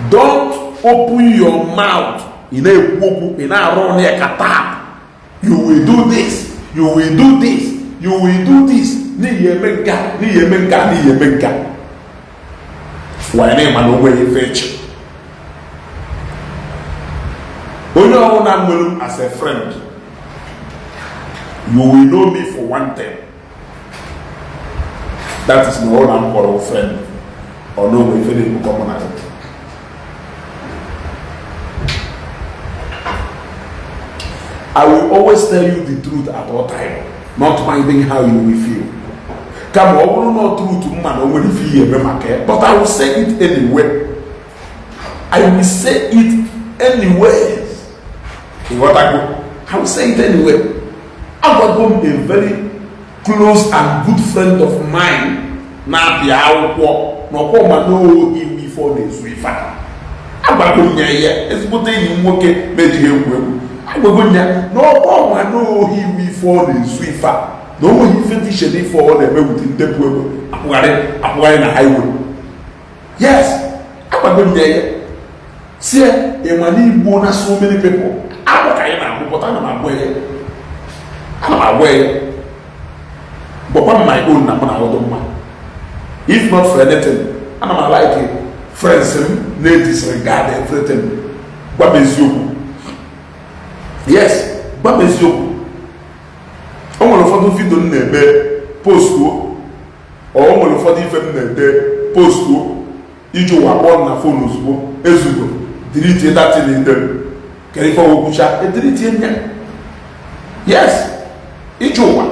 S1: Don't open your mouth in a run like a tap. You will do this, you will do this, you will do this. Ni yemenga. Why name and away you fetch? As a friend, you will know me for one thing. That is no one for a friend or no way feeling common. I will always tell you the truth at all time, not minding how you will feel. Come on, not true to man when you feel but I will say it anyway. I will say it anyway. I will say it anyway. I got a very close and good friend of mine. Now be out no come no him before the Swifa. I got it's good thing you work made him. I go no come no him before the Swifa. No he finish it for the with the Pueblo. I'm na highway. Yes, I got see a money bonus so many people. I'm aware. But on my own, I'm not. If not for anything, I'm like it. Friends, they disregard everything. What is you? Yes, what is you? I'm going to do video post or I'm going to ede postu iji ụwa kpọọ na fon ozugbo ezugo diritie datin idem kere ife okwucha ediritie nya yes iji ụwa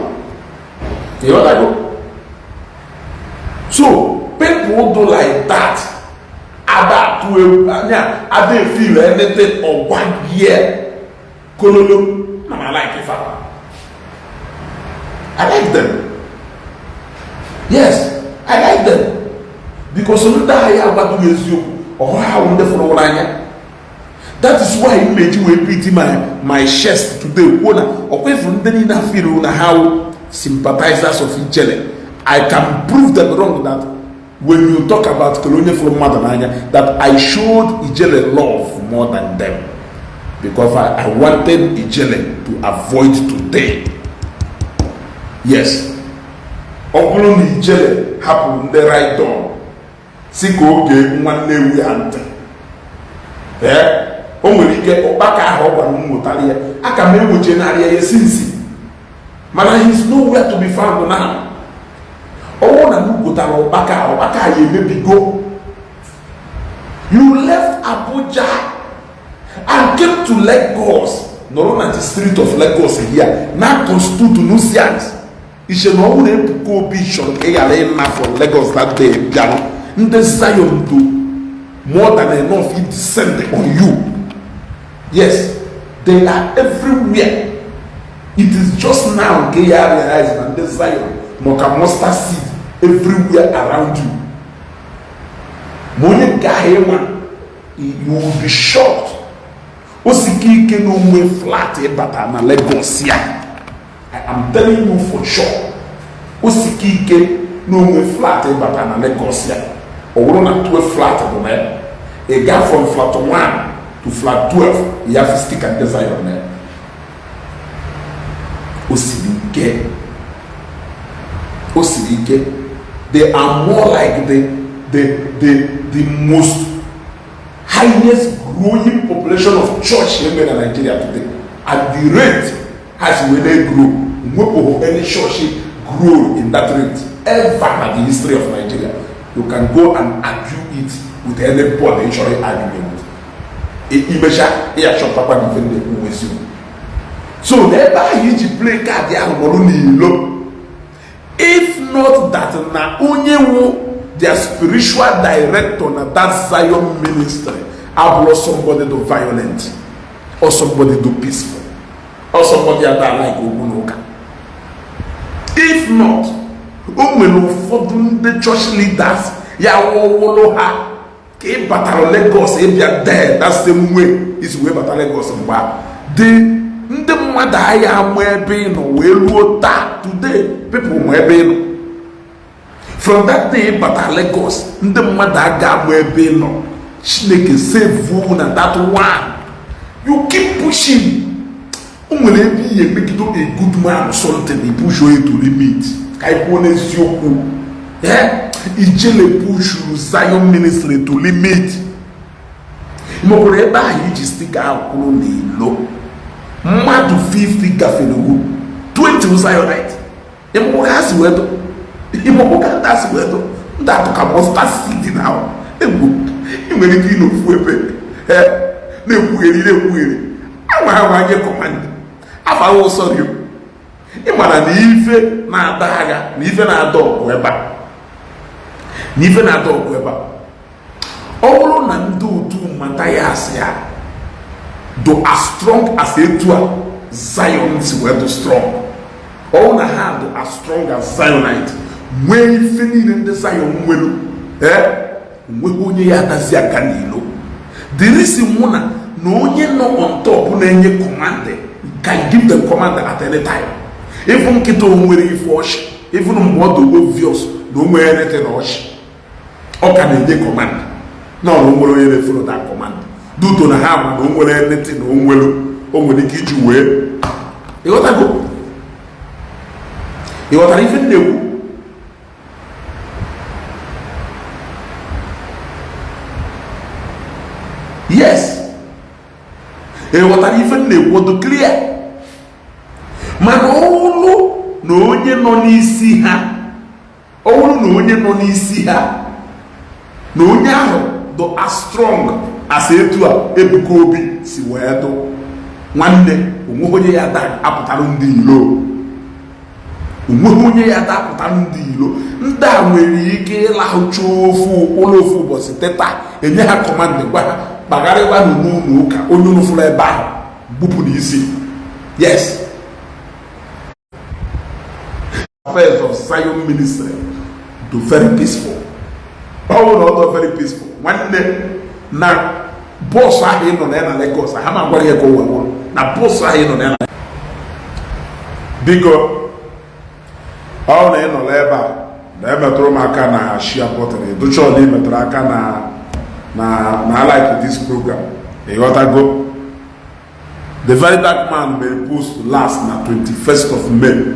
S1: ịghọtago. So people do like that ada to ada feel anything or one year kololo na I like it. I like them. Yes, I like them because some die about to you or how wonderful anya. That is why you made you pity my chest today. Okay, from then I feel how sympathizers of each other. I can prove them wrong that when you talk about colonial from Madananya, that I showed Ijele love more than them because I wanted Ijele to avoid today. Yes. Ọbụrụ na Ijele hapụrụ ndị right on si ka oge nwanne ewu ya ntị o nwere ike ụkpaka ahụ ọ gwara m mụtara ya aka m egbochie narị ya sinsi mana he is nowhere to be found now. Oh, na mugutara ụkpaka ya emebigo. You left Abuja and came to Lagos, nọrọ na the street of Lagos here, na constitute nuisance. Ishe na ọwụ na-ebuka obi chọrọ ka ị ghara ịma for Lagos that day bịanụ. Ndị Zion do more than enough it descend on you. Yes, they are everywhere. It is just now ka ya realize na ndị Zion maka mustard seed everywhere around you. Money guy, you will be shocked. Osiki ke no way flat but na Lagos here. I am telling you for sure. Osiki ke no way flat but na Lagos here. Or na 12 flat on there. A guy from flat 1 to flat 12, you have to stick and design on there. Osiki they are more like the most highest growing population of church in Nigeria today. At the rate as when they grow, any church grow in that rate ever in the history of Nigeria. You can go and argue it with anybody in argument. So thereby you play card there. If not that na onye wo their spiritual director na that Zion ministry ablo somebody do violent or somebody do peaceful or somebody that like ogunoka. If not, umelo ụfọdụ ndị church leaders ya wọwọlọ ha ka ị batara Lagos ịbịa there that same way is way batara Lagos mgba the ndị mmadụ ahịa ama ebe ị nọ wee ruo taa today people ma ebe ị nọ from that day bata Lagos ndị mmadụ aga ama ebe ị nọ Chineke save na that one you keep pushing o nwere ebe ihe megide a good man something he push you to limit ka ị kwuo n'eziokwu Ijele push Zion ministry to limit mọbụrụ ebe ahụ iji stika ahụ kwuru n'ilo mmadụ 50 gafere ugwu 20 Zionite ịmụka si wedo ịmụka si wedo ndị atụka mustard seed na ahụ egwu ị nwere ike ịnọ ofu ebe na-ekwugheri amaghị kọmand afa ahụ sọrọ ị mara na ife na-ada agha na ife na-ada ọgụ ebe a ọ bụrụ na ndị otu mmata ya asị ya do as strong as etu a Zion si wee do strong ọ na ha do as strong as Zionite nwee ife niile ndị Zion nwere nweghị onye ya adazi aka n'ilo dirisi mụ na onye nọ on top na-enye command can give them command at any time. Even nkịta o nwere ife ọchị even mgbe ọ dị obvious na o nwere anything ọchị ọ ka na-enye command na ọ nwere onye na-efolo that command duto na ha ma na o nwere anything na o nwere ike iji wee ịghọtara ife na-ekwu. Yes, ịghọtara ife na-ekwu ọdụ clear. Mana ọnụ na onye nọ n'isi ha ọwụrụ na onye nọ n'isi ha na onye ahụ do as strong as etu a Ebuka Obi si wee dụ nwanne onwe onye ya apụtara ndị ilo onwe onye ya apụtara ndị ilo ndị a nwere ike ịlahụcha ụlọ ofu ụbọchị teta enye ha kọmandị gwa ha kpagharịwa n'ụlọ ụka onye unu fụrụ ebe ahụ gbupụ n'isi. Yes, affairs of Zion ministry do very peaceful. All not very peaceful. Nwanne na boss ahụ nọ na Lagos ha ma gwara ya ka o na boss ahụ nọ na biko ọ na-enọ ebe a na-emetụrụ m aka na shia pottery docha ọ na-emetụrụ aka na like this program. Ịghọtago? The very dark man may post last na 21st of May.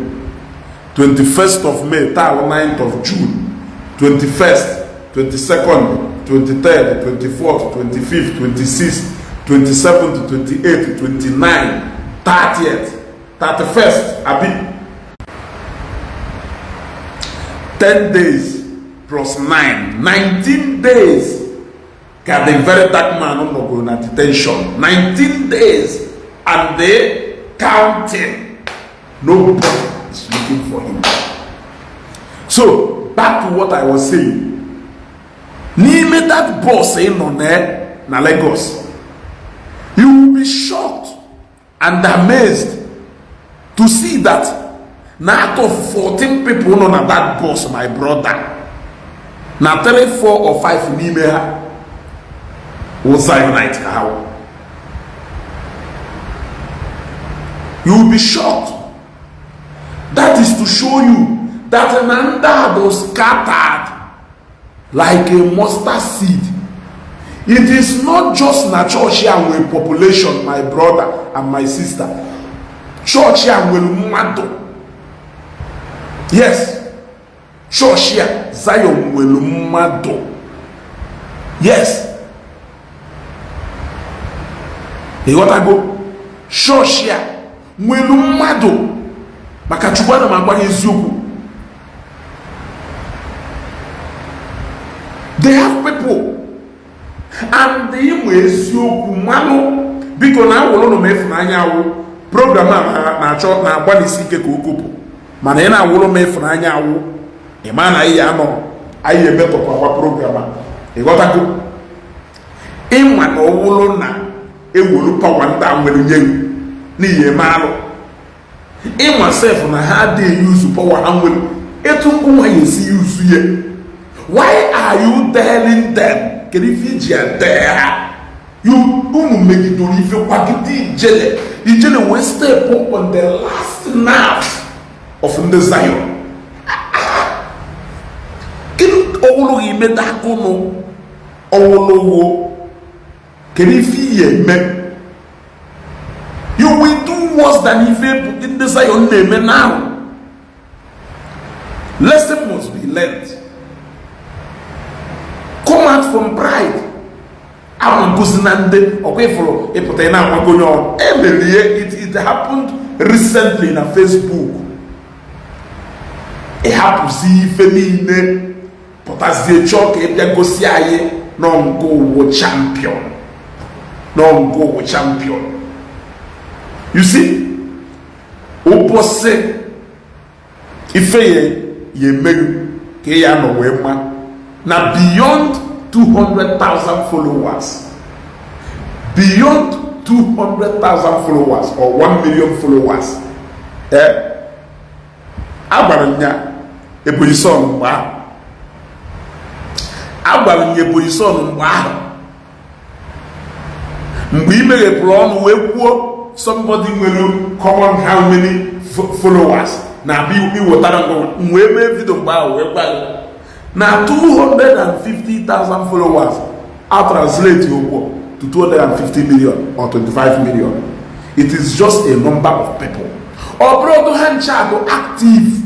S1: 21st of May, 9th of June, 21st, 22nd, 23rd, 24th, 25th, 26th, 27th, 28th, 29th, 30th, 31st, abi 10 days plus 9, 19 days. Got the very dark man on the detention. 19 days. And they counting. Nobody is looking for him. So back to what I was saying. Name that boss in on there na Lagos. You will be shocked and amazed to see that now out of 14 people on that boss, my brother, now 3, 4 or 5 nime was Zionite how. You will be shocked. That is to show you that Nanda was scattered like a mustard seed. It is not just na church here with population, my brother and my sister. Church here will matter. Yes. Church here, Zion will matter. Yes. You got to go? Church here. Mwelu mmadụ maka Chukwu na magwa eziokwu. They have people and the inwe eziokwu mmanụ biko na awụlụ no mefu n'anya awụ program a na-achọ na agbalịsi ike ka okopụ mana ị na-awụlụ mefu n'anya awụ ịma na ihe anọ anyị emetọkwa program a ịghọtago ịma na ọwụlụ na ewolu pawa ndị a nwere nye n'ihe maalụ ịma sef na ha dey use power ha nwere etu nwa ya esi use ye. Why are you telling them kedu ife iji ade ha unu megidoro ife kwagide ijele wee step up on the last nerve of ndị Zion. Kedu ọwụlụ ime dakụnụ ọwụlụwo kedu ife ihe eme. You will do worse than if you in the Zion name now. Lesson must be learned. Come out from pride. I'm Guzinande, okay, for a potena wagonyo. It happened recently in a Facebook. It happened to see feminine, but as the chalk, if they go see, no go champion. No go champion. You see, opposite ife ye megu ke ya no wema na beyond 200,000 followers, beyond 200,000 followers or 1 million followers. Agbanya Ebonyi mba agbanya Ebonyi mba mgbe imere plan we kwuo somebody will common how many followers na bi wotara nwe me video mba we gba na 250,000 followers I translate you to 250 million or 25 million. It is just a number of people. Or brother Hancha active.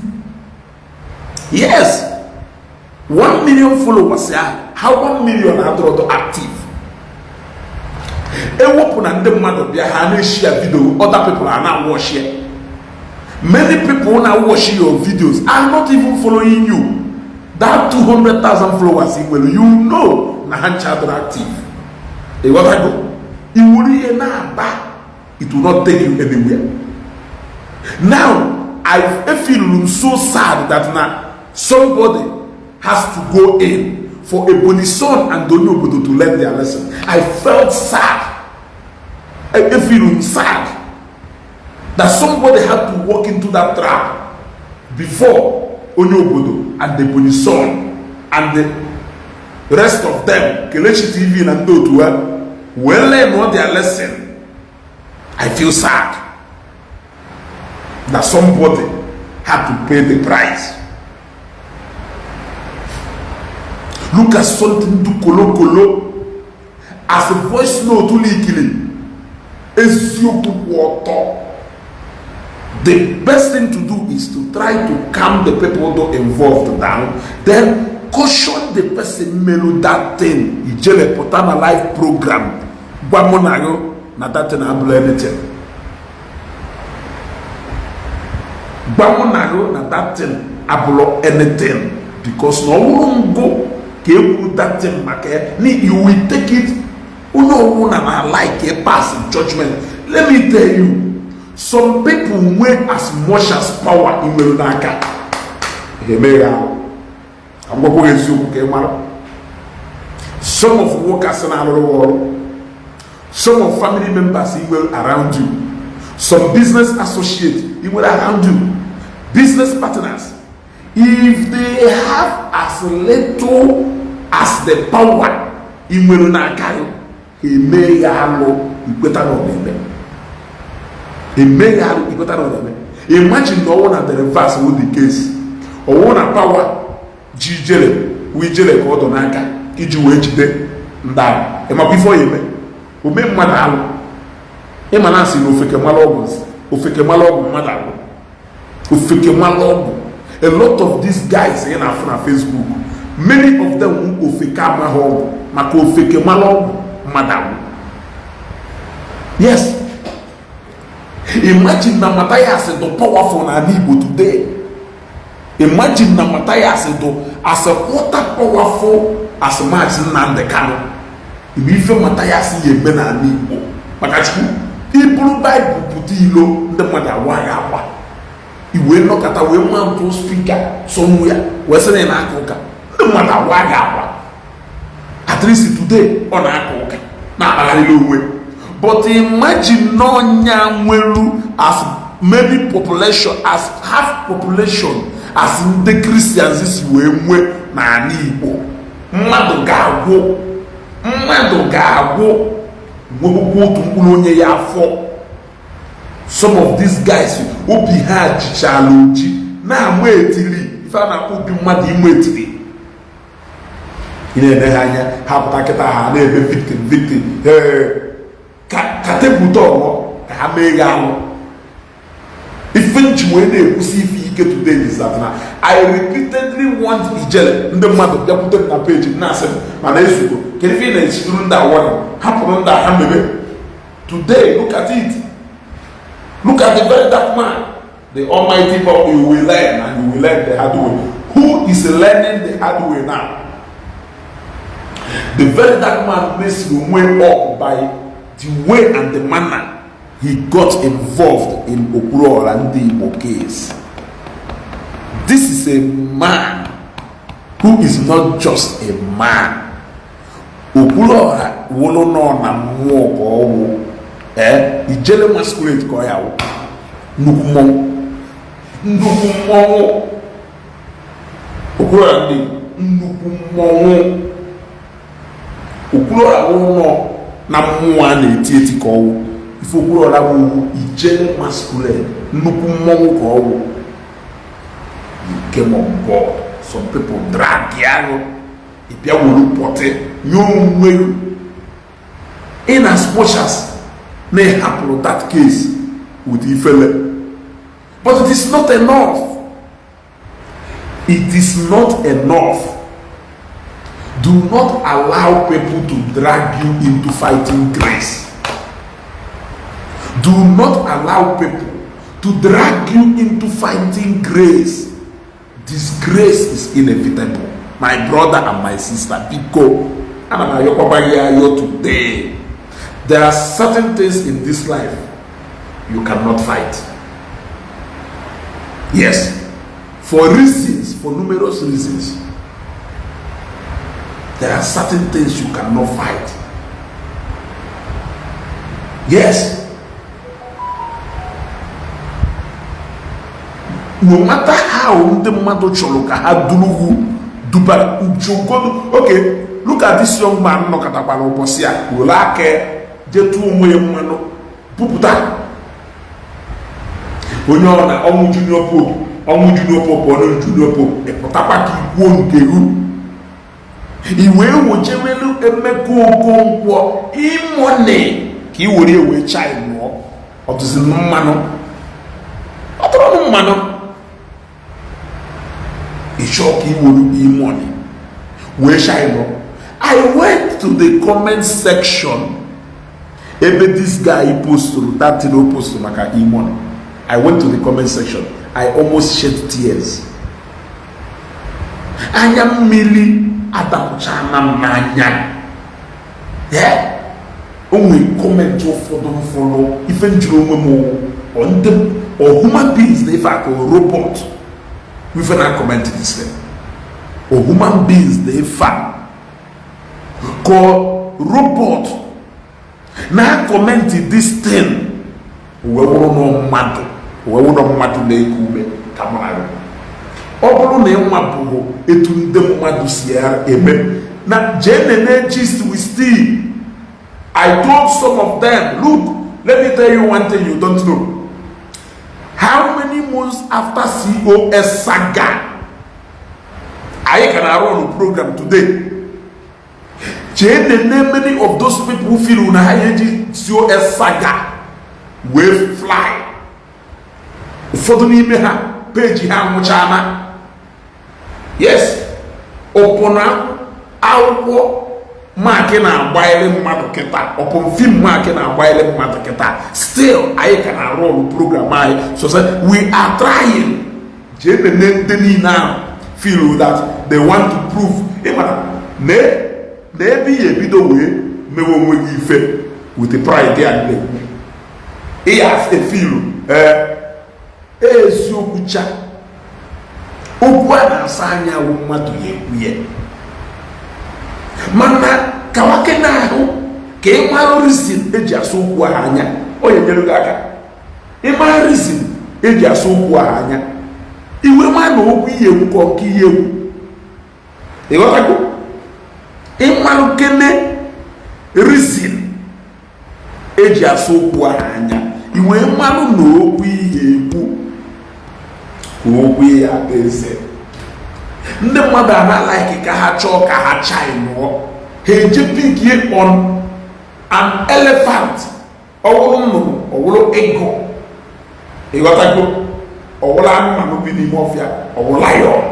S1: Yes. 1 million followers. How 1 million are active? Share video. Other people are not watching. Many people now watching your videos are not even following you. that 200,000 followers well, you know na hand child active. What I go, it will not take you anywhere. Now I feel so sad that now somebody has to go in for a Bonison and Donyobodo to learn their lesson. I felt sad. I feel sad that somebody had to walk into that trap before Onyobodo and the Bonison and the rest of them, Kelechi TV and Dotua, will learn all their lesson. I feel sad that somebody had to pay the price. Look at something to kolo kolo as a voice note to likili. The best thing to do is to try to calm the people involved down, then caution the person melo that thing. Ijele potana live program. Gwamonayo na that thing abule anything. Gwamonayo na that thing abule anything because no one go. That thing, you will take it. Like a pass judgment. Let me tell you, some people weigh as much as power in Melunaka. Some of workers in our world, some of family members around you, some business associates around you, business partners. If they have as little as the power in Melunaka, he may have imagine no one at the reverse with the case. Or one at power, G. We jele go to Naka, Ijuwejide, Nda, and before you may. Ube Madal, Emanasi, Ufekemalogus, Ufekemalogu, Madal, Ufekemalogu. A lot of these guys in Facebook, many of them who Ufekama home, Mako Ufekemalogu, Madam. Yes. Imagine na Matthias is the powerful Ndi Igbo today. Imagine na Matthias as a quarter powerful as much Nnamdi Kanu. If you Matthias ye be na Ndi Igbo, makachi Hebrew Bible putilo the mother wagawa. Iwe no kata we want to speaker somewhere. We say na Africa. The mother wagawa. At least today on Africa. Na hallelujah. But imagine no nyamwelu as maybe population, as half population, as in the Christians is we na Ndi Igbo. Mmadu gawo. Some of these guys who be hard chaloji na mwetili if na ko bi mmadu imwetili. Ine ne hanya hapataketa ha na ebe victim. Even today is that now. I repeatedly want Ijele in the mother they put it on page can you feel it's during that one happen on that hammer today? Look at it. Look at the very dark man. The Almighty God, you will learn and you will learn the hard way. Who is learning the hard way now? The very dark man makes you wake up by the way and the manner he got involved in Okpu and Ndi Igbo case. This is a man who is not just a man. Okpu wolo no na mo ko ijele masquerade ko ya wo nukumo Okpu and nukumo Okpu wolo no na mwa na eti ko wo if Okpu wo ijele masquerade nukumo ko wo. Came on board. Some people drag Yago. If you will report it, you will. In as much as may happen with that case with Ifele. But it is not enough. It is not enough. Do not allow people to drag you into fighting grace. Do not allow people to drag you into fighting grace. Disgrace is inevitable. my brother and my sister, biko ana m ayọkwaba ya yo today. There are certain things in this life you cannot fight. Yes, for reasons, for numerous reasons. There are certain things you cannot fight. Yes. No matter how the mother choloka had duba ujogo. Okay, look at this young man no katabano bosia. Ulake jetu umwe mano puputa. Onyo na omu junior pope ono junior pope e potapa ki wongeru. Iwe wo jewelu emeko okonkwo imone ki wori ewe chai no otuzi mmano otoro mmano ishoki wori imone we chai no. I went to the comment section. Ebe this guy posted that thing post maka imone. I went to the comment section. I almost shed tears. I am merely Adam Chana Manya. Yeah? Only comment to follow. Even Jerome on them or human beings, they fact or robot. We've not commented this thing. Or human beings, they fact. Call robot. Now commented this thing. We will know matter. We will not matter they could come on. Obolo na enwa bugo etu nde mmadu siara eme na jene gist we still. I told some of them, look, let me tell you one thing you don't know. How many months after COS saga I can run a program today? Jene many of those people who feel una hayeji COS saga will fly. Ufodu n'ime ha page ha nwụchana. Yes, upon akwụkwọ mark na agbaile mmadụ kịta, upon film mark na agbaile mmadụ kịta. Still, I can run program I so say we are trying. They now feel that they want to prove. Maybe a bit away, me won't give with the pride there. He has a feel. So kucha. Ukwana sanya umatu yekuye mana kawake naho ke ma reason eji asokwu anya oye nyelu aka e ma reason eji asokwu anya iwe ma na okwu yewu ko ki yewu e gota ko e ma kene reason eji asokwu anya iwe ma na okwu yewu okwu ya eze ndị mmadụ ana like ka ha chọọ ka ha chai no ha eje pick on an elephant ọwụrụ nnụnụ ọwụrụ ego ịghọtago ọwụrụ anụmanụ bi n'ime ọfịa ọwụrụ lion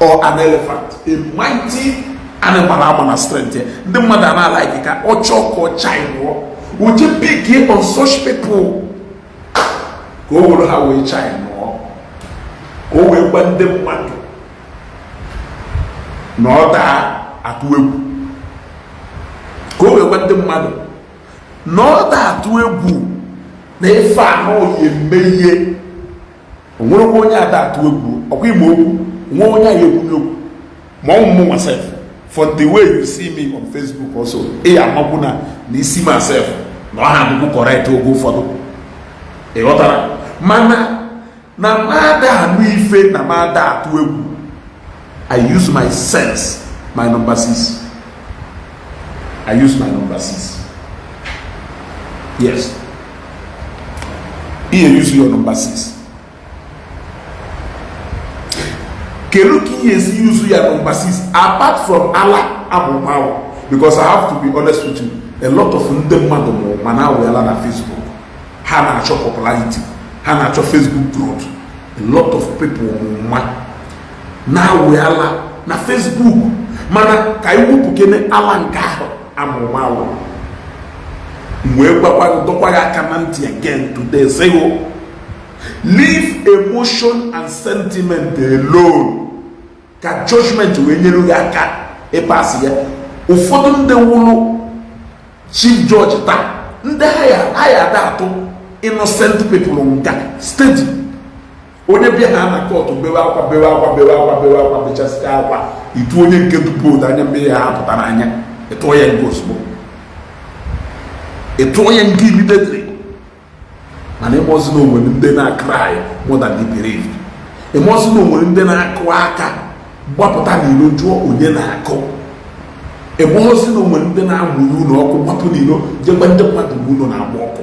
S1: or an elephant a mighty animal ama na strength ya ndị mmadụ ana like ka ọ chọọ ka ọ chai no o je pick on such people ka o wụrụ ha wee chai no o wee gwa ndị mmadụ na ọ daa atụ egwu ka o wee gwa ndị mmadụ na ọ daa atụ egwu na ife ahụ ya eme ihe o nwere onye ada atụ egwu ọkwa ime okwu nwe onye a ekwu n'okwu ma ọ mụ myself for the way you see me on Facebook also ị ya amakwu na isi myself na ọ ha abụkwu correct oge ụfọdụ ị ghọtara mana na mada anu ife na mada atu egwu I use my sense, my number 6. I use my number 6. Yes. Here use your number 6. Keluki is use your number 6 apart from Allah Abumawa, because I have to be honest with you, a lot of them mana we ala na Facebook. Ha na cho popularity, ha na cho Facebook growth. A lot of people now we ala na Facebook mana ka iwu pukene ala nka amumawo mwe gbakwa dokwa ya kananti again today say leave emotion and sentiment alone. ka judgment wee nyere gị aka ịpasị ya. Ụfọdụ ndị wụrụ chief judge taa, ndị agha ada atụ innocent people nga steady. Onye bịa ha na kọtụ bewe akwa bechasịa akwa, itu onye nke dupu anya mmiri ha apụta n'anya, ịtụọ ya nga ozugbo, ịtụọ ya nga immediately. Mana ịmọzi na onwere ndị na-cry more than the bereaved. Ịmọzi na onwere ndị na-akụ aka gbapụta n'ilo jụọ onye na-akụ. Ịmọzi na onwere ndị na-amụrụ ụlọ ọkụ gbapụ n'ilo jegbe ndị mmadụ ụlọ na-agba ọkụ.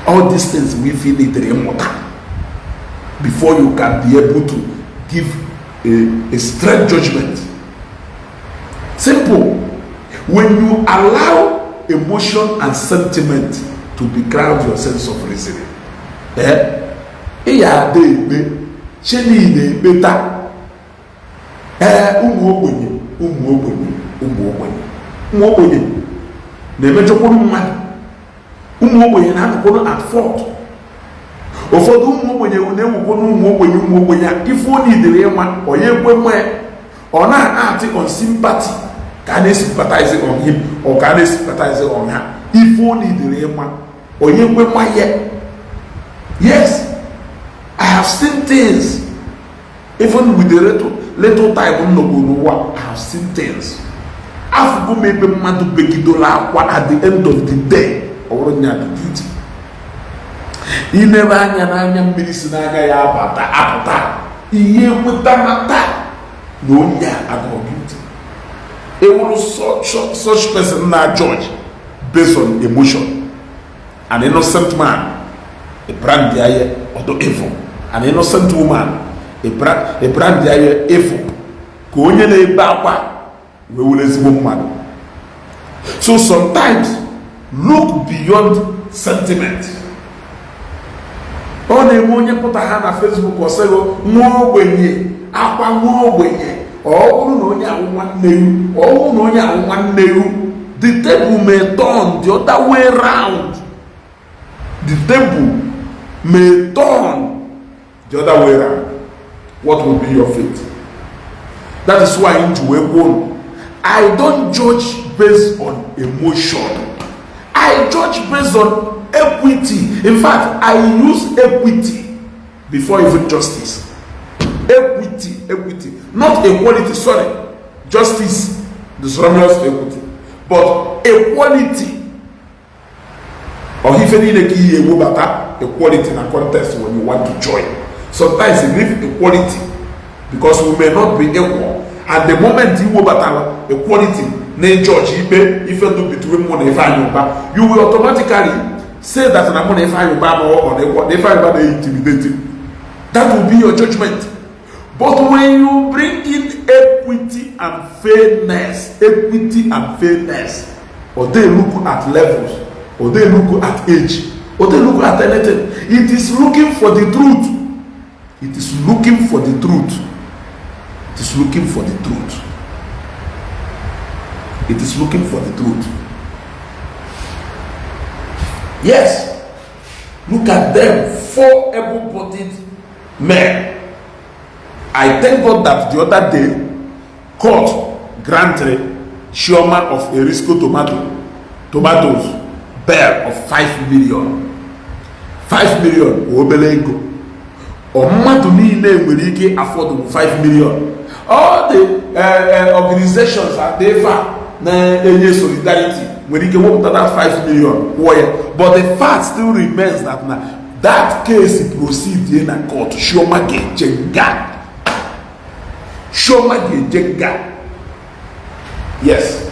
S1: All these things we feel needed ịmụta before you can be able to give a straight judgment. Simple. When you allow emotion and sentiment to becloud your sense of reasoning, iya ada ekpe cheni na-ekpe taa, ụmụ ogbenye na-emejọkwuru mmadụ. Ụmụ ogbenye na-anọkwuru at fault. Ụfọdụ ụmụ ogbenye na-enwekwuru ụmụ ogbenye ife onye idere ịma onye ekwe mma ya, ọ na-atị on sympathy ka a na-sympathize on him or ka a na-sympathize on her. Ife onye idere ịma onye ekwe mma ya. Yes, I have seen things even with the little time n'ụwa. I have seen things. Afụgo m ebe mmadụ begidola akwa at the end of the day ọrụ nya dị duty. Inebe anya n'anya mmiri si n'anya ya apụta ihe nweta mata na onye adọ duty. Ewuru such person na judge based on emotion. An innocent man, a brand there or evil. An innocent woman, a brand there evil. Ka onye na-ebe akwa wee were ezigbo mmadụ. So sometimes look beyond sentiment. Ọ na-eme onye pụta ha na Facebook ọsego nwa ogbenye akwa nwa ogbenye, ọ bụrụ na onye ahụ nwanne ihu, the table may turn the other way round. The table may turn the other way around. What will be your fate? That is why I don't judge based on emotion. I judge based on equity. In fact, I use equity before even justice. Equity. Not equality, sorry. Justice, the synonymous equity. But equality. Or if any equality in a contest when you want to join. Sometimes you give equality because we may not be equal. At the moment you battle equality, judge if you do between money and you will automatically say that an amount or the intimidating. That will be your judgment. But when you bring in equity and fairness, or they look at levels, or they look at age, or they look at anything, it is looking for the truth. It is looking for the truth. It is looking for the truth. It is looking for the truth. Yes. Look at them, 4 able-bodied men. I thank God that the other day, court granted Chioma of Erisco tomatoes bail of 5 million. 5 million obele ego. Or mmadụ niile nwere ike afford 5 million. All the organizations are there na enye solidarity nwere ike wepụta that 5 million. But the fact still remains that that case proceed in a court. Chioma ga-ejenga. Yes.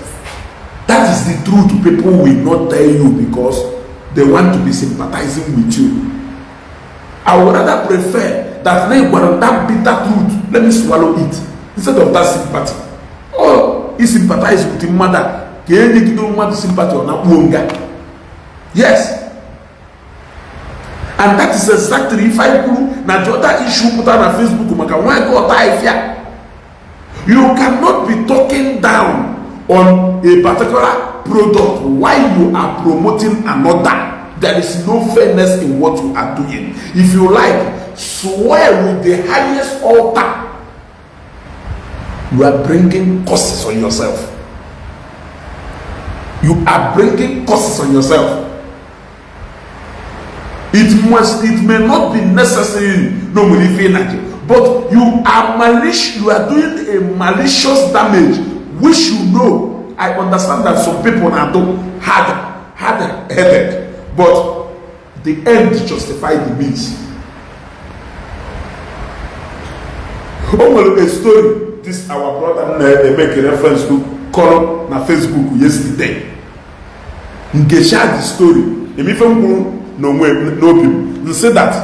S1: That is the truth. People will not tell you because they want to be sympathizing with you. I would rather prefer that that bitter truth, let me swallow it instead of that sympathy. Oh, he sympathize with him mother. Can you give him sympathy on that? Yes. And that is exactly if I do now the other issue put on Facebook, why go die here? You cannot be talking down on a particular product while you are promoting another. There is no fairness in what you are doing. If you like, swear with the highest altar you are bringing curses on yourself. You are bringing curses on yourself. It may not be necessary, no, but you are malicious. You are doing a malicious damage, which you know. I understand that some people are hard-headed, but the end justifies the means. Oh, a story. This our brother make a reference to call on Facebook yesterday. He shared the story. No, say that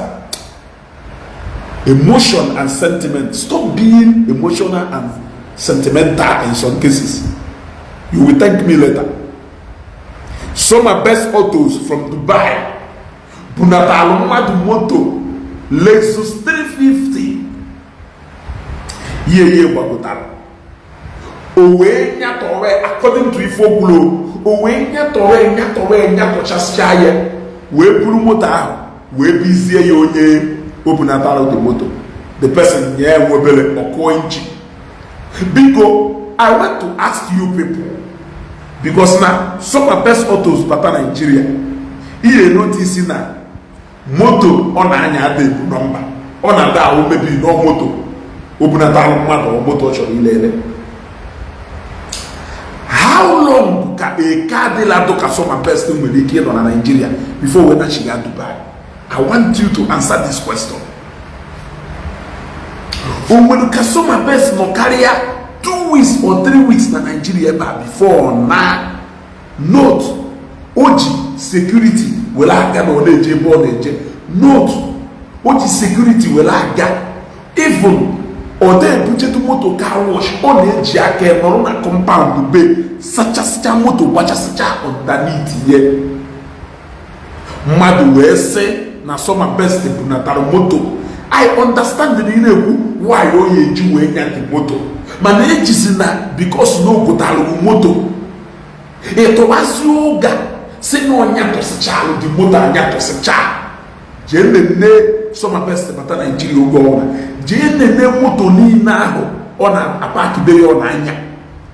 S1: emotion and sentiment, stop being emotional and sentimental in some cases. You will thank me later. Some are best autos from Dubai. Bunatalumadu moto Lexus 350. Ye Bagotaro. Owe nyatore according to Ifoglo. Owe nyatore nyatochaskaye. We pulu motor. We busy yonye. Obunatalo the moto. The person here webele okoinchi. Because I want to ask you people. Because now some are best autos Papa Nigeria. He notice na moto on anya de number. On a da maybe no moto. How long can a car dealer do some best thing with a kid on Nigeria before we actually got Dubai? I want you to answer this question. When you customer best no carrier 2 weeks or 3 weeks in Nigeria before now, note OG security will have got on the note OG security will have got even or then put to motor car wash on the jacket or on a compound to be such a motor watch such underneath here. Madu will say na some best punataro moto. I understand the why you do the moto. Manage is na because no gotalo moto. It was yoga. Say no nyato se child the motor nyato se child. Jende ne some best but Nigeria go. Jene ne moto ni na ona apart be on anya.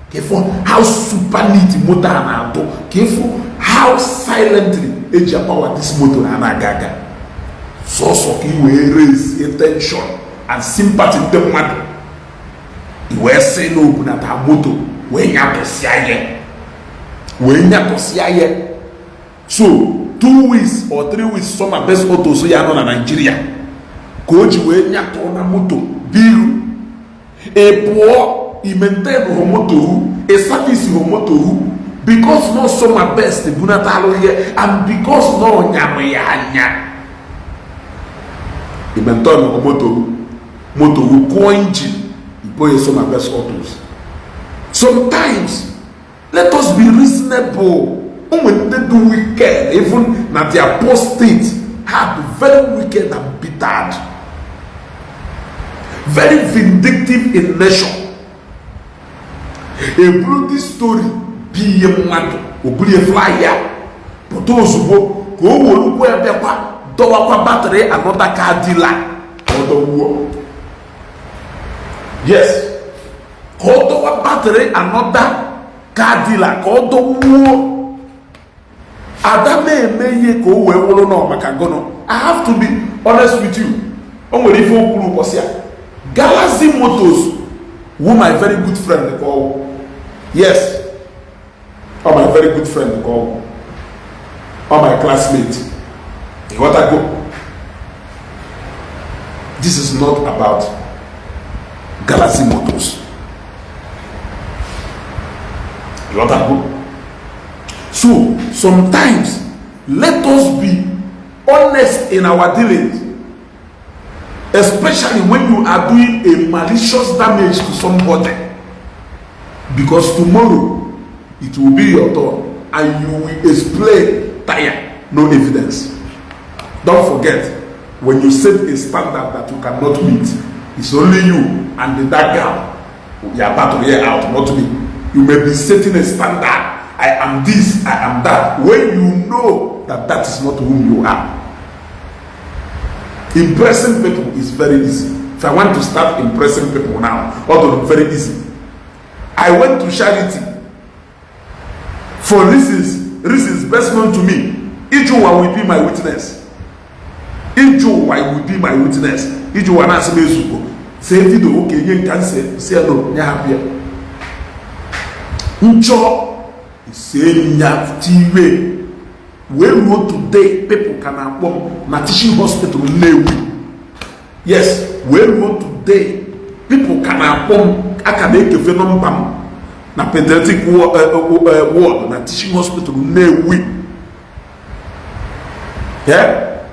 S1: Careful how super neat motor na to. Careful how silently eja power this motor na gaga. So ki we raise attention and sympathy them man. We say no na ta moto we nya to siaye. We nya to siaye. So 2 weeks or 3 weeks some best auto so ya no na Nigeria. Koji we nya to na moto biru e poor e maintain ho moto e service ho moto because no some best bunatalo here and because no nya ya nya e maintain ho moto ko engine e boy some best autos. Sometimes let us be reasonable. When they do wicked, even na their apostate have very wicked and bitter. Very vindictive in nature. A bloody story be a man who be a flyer. But those who go look where they are, do a battery another car dealer or the war. Yes, go to a battery another car dealer called the war. Adame meye ko we wolo no makagono. I have to be honest with you. Onwere ife okuru bosia. Galaxy Motors, who my very good friend call. Yes. Oh, my very good friend call. Oh, my classmate. You want to go? This is not about Galaxy Motors. You want to go? So, sometimes, let us be honest in our dealings. Especially when you are doing a malicious damage to somebody. Because tomorrow, it will be your turn. And you will explain tire, no evidence. Don't forget, when you set a standard that you cannot meet, it's only you and that girl. You are about to hear out, not me. You may be setting a standard. I am this, I am that, when you know that that is not whom you are. Impressing people is very easy. If I want to start impressing people now, although very easy, I went to charity for reasons best known to me. Ijuwa will be my witness. Ijuwa will be my witness. Ijuwa na aseme ezugo. Say video okay yen kan say no nya happy. Ncho say nya tiwe. When we today people can apom na teaching hospital Nnewi. Yes, when we today people can apom academic phenomenon na pediatric ward na teaching hospital Nnewi. Yeah,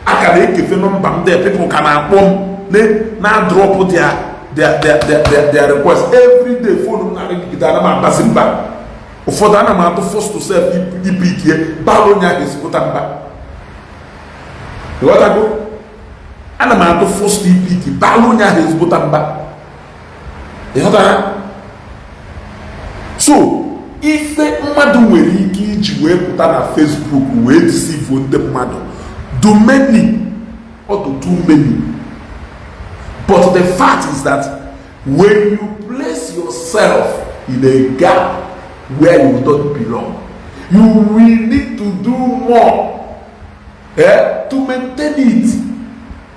S1: academic phenomenon there people can apom na drop their request every day. Phone na ring gidana ma basimba. Ụfọdụ ana m atụ force to self ipe ike balo nya ga-esipụta mba. Ịghọtago? Ana m atụ force to ipe ike balo nya ga-esipụta mba. Ịghọtara? So ife mmadụ nwere ike iji wee pụta na Facebook wee deceive ndị mmadụ do many or to too many. But the fact is that when you place yourself in a gap where you don't belong, you will need to do more to maintain it.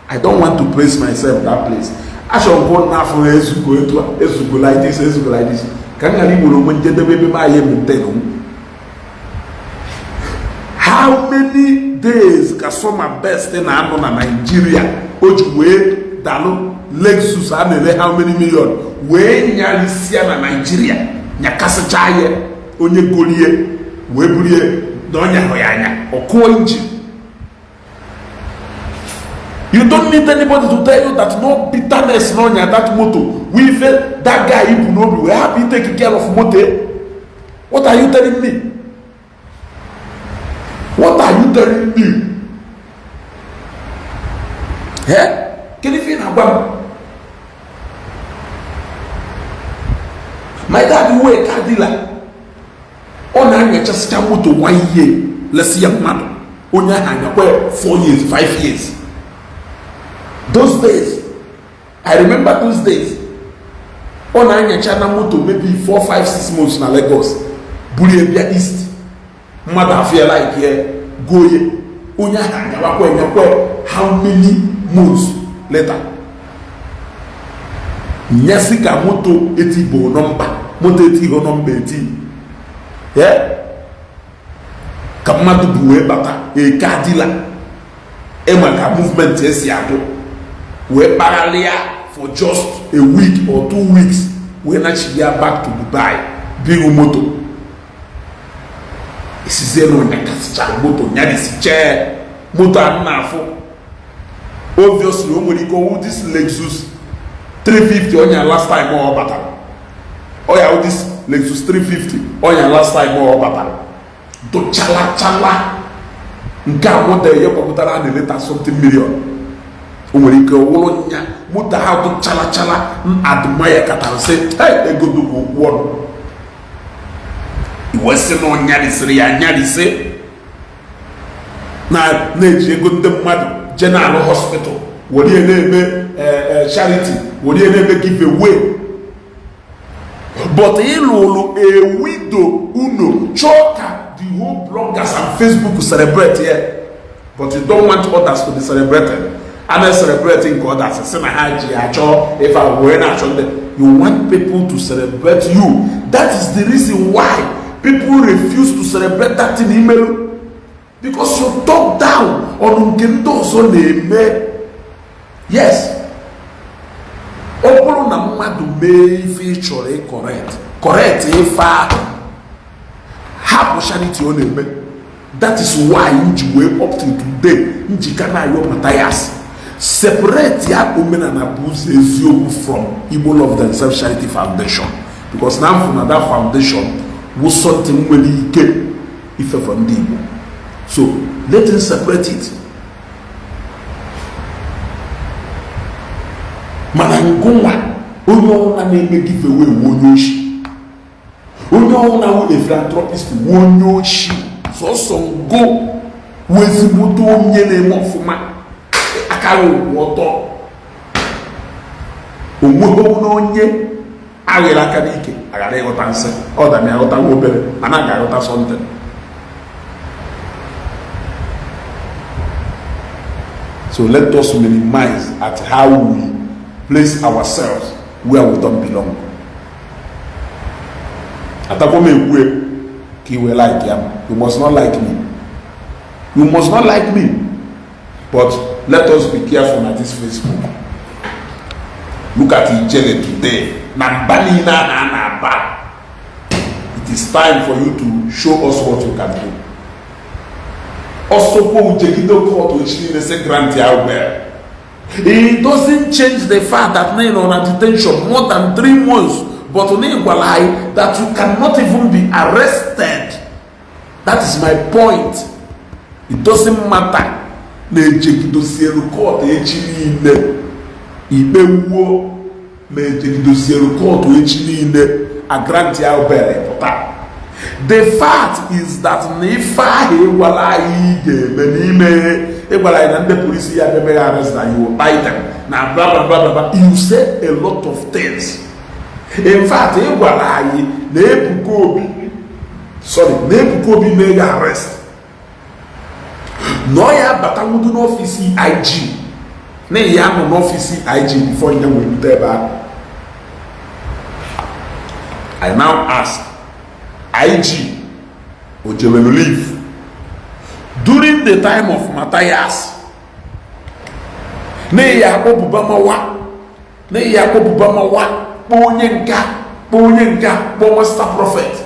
S1: I don't want to place myself in that place. I shall go now for Ezugo like this, Ezugo like this. Can I maintain? How many days can someone best in Nigeria? Ojuwe Dalo Lexus and how many million? When you see Nigeria? Nyakasa chaye onye golie webulie donya hoyanya okonji. You don't need anybody to tell you that no bitterness no nya that moto. We feel that guy Ibu no be we have been taking care of moto. What are you telling me? What are you telling me? Eh? Can you feel about? My dad wait a dealer. On I just come to 1 year. Let's see young man. Onya hanya 4 years, 5 years. Those days, I remember those days. On I chana moto maybe 4, 5, 6 months na Lagos. Bulebia East. Mother feel like here. Go ye. Onya hanya how many months later? Nyasika moto eti bo number. Moto eti ho number eti. Yeah? Kamadu buwe bata. E kadila. E maka movement Isiagu. We paralia for just a week or 2 weeks. We actually get back to Dubai. Big moto. Isi zeno nyakasicha moto. Nyadisi chair. Moto anafo. Obviously, when go this Lexus 350 on your last time or better. Oh yeah, this Lexus 350 on your last time or better. Do chala. Nka mo de ye komputara na later something million. When go wolonya, muta how to chala admire kata say, hey, e go do one. Iwese no nyadi se. Na je go dem madu General Hospital. What do you name charity? What do you name give away? But a widow uno choka the whole bloggers and Facebook to celebrate here. But you don't want others to be celebrated. And I'm celebrating God as a senahaji if I were not you want people to celebrate you. That is the reason why people refuse to celebrate that in email. Because you talk down on Nkendo so name. Yes. Opolo na mmadu me feature correct if hapo charity on name. That is why you wake up till today. Njikana yo Matthias. Separate ya Omenala Igbo from Igbo Love Themselves Charity Foundation. Because now from that foundation was something really get if from Ndi Igbo. So let us separate it. Mananguma, onyo na name give away wonyoshi. Onyo na wo a philanthropist wonyoshi. So some go wezibuto onye na emofuma. Akawo woto. Omo no onye awela kanike. agara ịghọta nsị ọ dami aghọta nwa obere anaghị aghọta something. So let us minimize at how we place ourselves where we don't belong. Atakome ekwe ki we like yam. You must not like me. You must not like me. But let us be careful at this Facebook. Look at Ijele today. It is time for you to show us what you can do. Also, it doesn't change the fact that you're on a detention more than 3 months, but that you cannot even be arrested. That is my point. It doesn't matter. The fact is that you said a lot of things. In fact, Nebukobi made arrest. No, yeah, but I would not see IG. Nay, I am not see IG before you will be there. I now ask IG, which will leave during the time of Matthias. Nay, Yakob Bamawa, nay, Yakob Bamawa, Bonyenga, Master Prophet.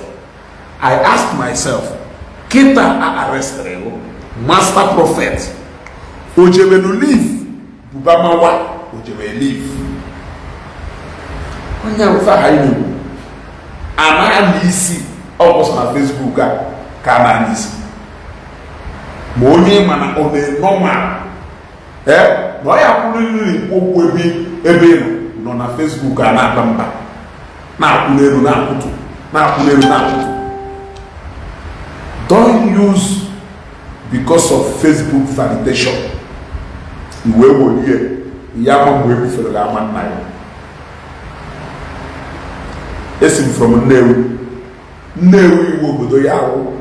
S1: I asked myself, Kita are arrested, Master Prophet, which will leave. Bamawa, which may leave. When you are Isi, almost on Facebook, can Isi. Money man on the normal. Why are you putting a on Facebook and Abamba? Now, don't use because of Facebook validation. Iwe wòye ìyá máa mú ebi fẹlẹ láàmà náà esim from Nnewi iwu obodo ya awụ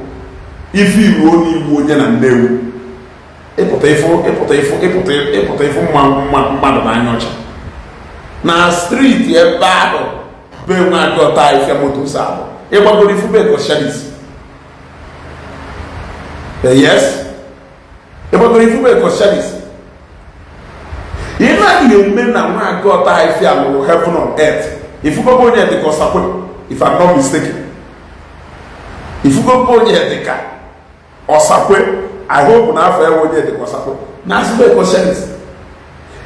S1: ife iwu onye iwu onye na Nnewi ịpụta ifu mmadụ n'anya ọcha na streeti ebe ahụ be nwa agụ ọta ife moto ụzọ ahụ ịgbagoro ifu be Conspiracies. Yes, ịgbagoro ifu be Conspiracies. If I men and when God I fear heaven on earth, if you go near the Kosapwe, if I'm not mistaken, if you go near the car or Sapwe, I hope now for near the Kosapwe. Now, Conspiracies.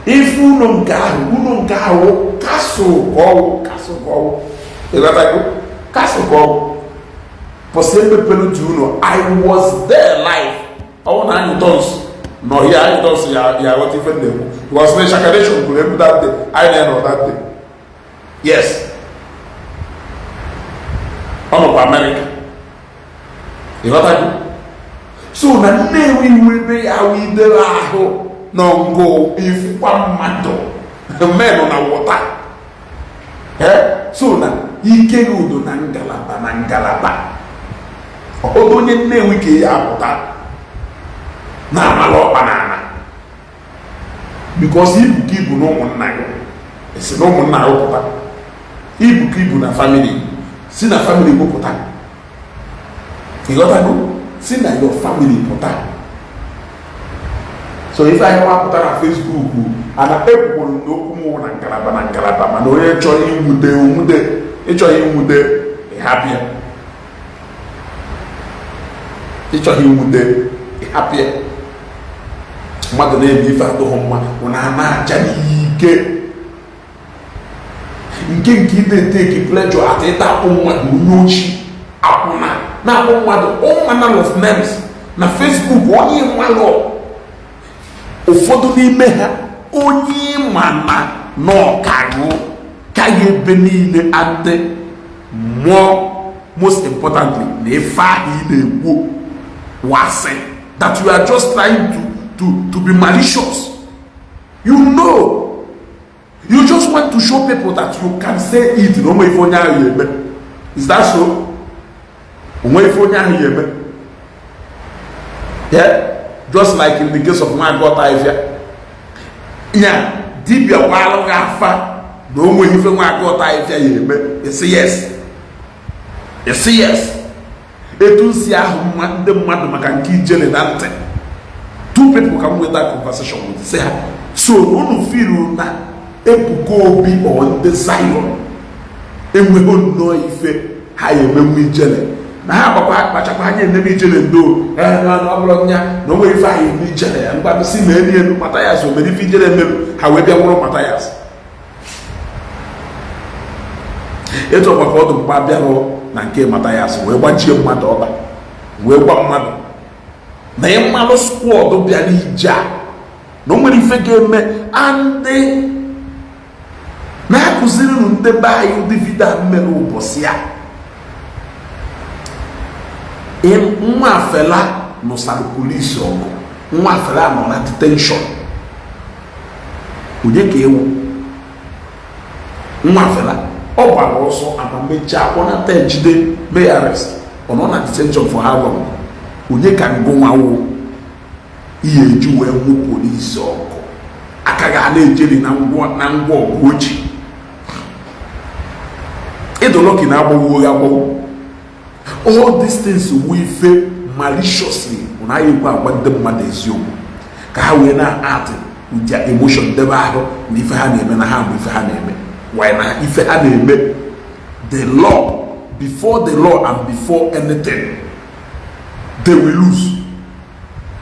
S1: If you know God, castle, for simple people to know, I was there live. All 9 tons. No, here I don't see what even them. It was the Shakadation to them that day. I know that day. Yes. All of America. You know what I do? So now we will be how we do no go if one man the men on the water. So now he can do Nangalaba. Although you know we can na malo banana because Ibu no one na it's no one na opota Ibu na family si na family go pota you got to go si na your family pota. So if I want put on Facebook and a people no kumo na ngalaba man o ye cho imude e cho imude e happier e cho imude e happier. Mother name if I go home when I'm not Nke take pleasure at it up on what Nuchi Apuna. Now, all manner of names. Now, Facebook, one year, my lord. Ufoduni meha, onye mana no kago, kaye benine ante, most importantly, nefa ile wo wase that you are just trying to be malicious. You know, you just want to show people that you can say it. No more if Is that so? Yeah, just like in the case of my God, yeah, deep your while gafa, no way if my God, you say yes. You say yes. Etusiahu the madam can keep jelly that thing. Two people come with that conversation with say, so no feel na ebugo be on the Zion. And we don't know if I am me jelly. Now, Papa, Pachapanya, never jelly do, and no way if I am me jelly, and but see many and Matthias, or many feature them, however, one Matthias. It's over called the Babiano, Nanke Matthias, we want you, my daughter. We want mother. They malo squad of Ili Ji. Nobody forget me, and they. Na kuzini nunde bayi udivida melo bosia. Mwa fela no salu police ongo. Mwa fela no na detention. Uje kewu. Mwa fela. Oba also amamecha ona tenjide may arrest. Ono na detention for how long? Uje kan go wawo. Iye juwe mu police ongo. Akaga na ejeli na ngwo oji. All these things we fail maliciously when I want them mad as you. We not act with their emotion, the battle, if I had a hand with a name. Why not? If I had a the law, before the law and before anything, they will lose.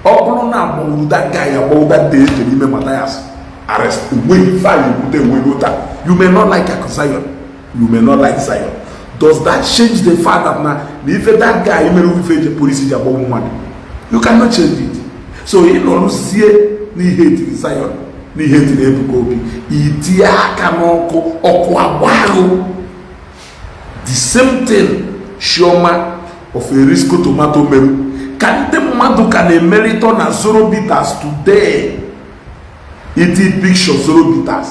S1: All about that guy about that day to remember Matthias arrest. When fire you may not like a Zion. You may not like Zion. Does that change the fact that now if that guy may not the police about money? You cannot change it. So you know see ni hate Zion, ni hate the Ebukobi. Itia kanoko okwawaru. The same thing Shioma of a risco tomato meru. Can the madu can a meriton as zero bitters today? It is picture zero bitters.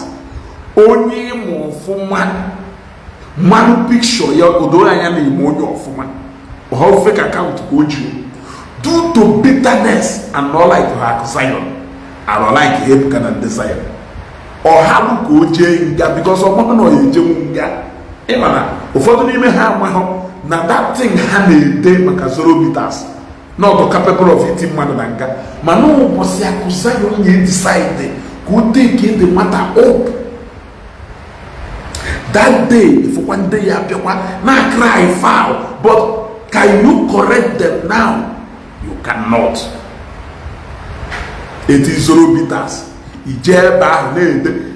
S1: Only more for man. Man picture ya odora ya na imonyo ofuma or fake account oju due to bitterness and not like her Zion and not like Abraham and desire or how go jenga because of one no jenga imana ufodu n'ime ha amaho na that thing ha na ede maka zoro bitters not capable of eating man na nga manu bosi akusayo nye decide go take the matter up. That day, if one day you have now cry foul, but can you correct them now? You cannot. It is zero bitters. Ijeba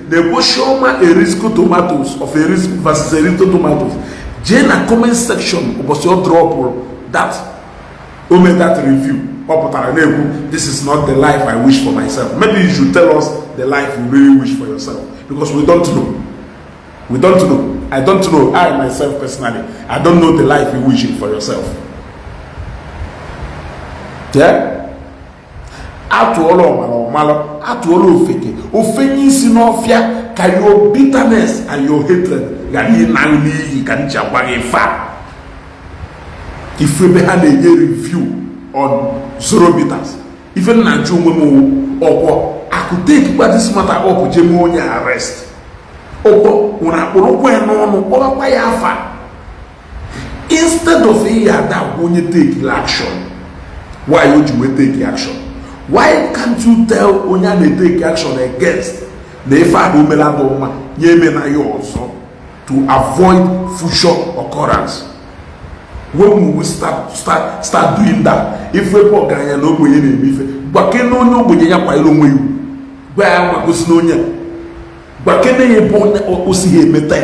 S1: the Boshoma Erisco tomatoes of Erisco versus Erito tomatoes. Jena comment section was your drop that that review. This is not the life I wish for myself. Maybe you should tell us the life you really wish for yourself because we don't know. We don't know. I don't know. I myself personally, I don't know the life you're wishing for yourself. Yeah? Atu olo malo, atu olo fake. Ofeni sinofia can your bitterness and your hatred gani nani can chabage fa. If we had a review on zero bitters, even na jumemo or I could take but this matter up jemonia arrest. Instead of that when you take action, why would you take action? Why can't you tell when you take action against the to avoid future occurrence? When we will start doing that, if we no but can no Bakene yebon osi mete.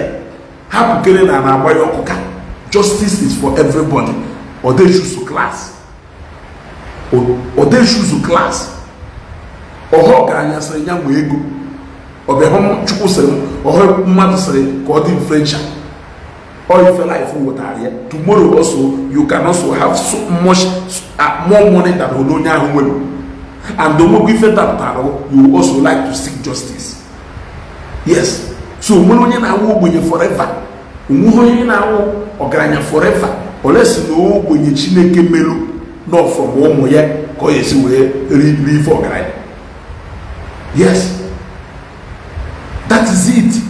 S1: Hapu kene na abayo koka. Justice is for everybody. Or they choose to class. Or they choose to class. Or how can you say young ego? Or the home chukusem or her mother say called influential. Or if you like for water tomorrow also you can also have so much more money than Olonia will. And the more give that you will also like to seek justice. Yes. So when you na wo forever. Umuhoye na wo ọgaranya forever olesi na ogbenye Chineke melu no from ụmụ ya ka ọ yesi wee ri ife ọgaranya. Yes, that is it.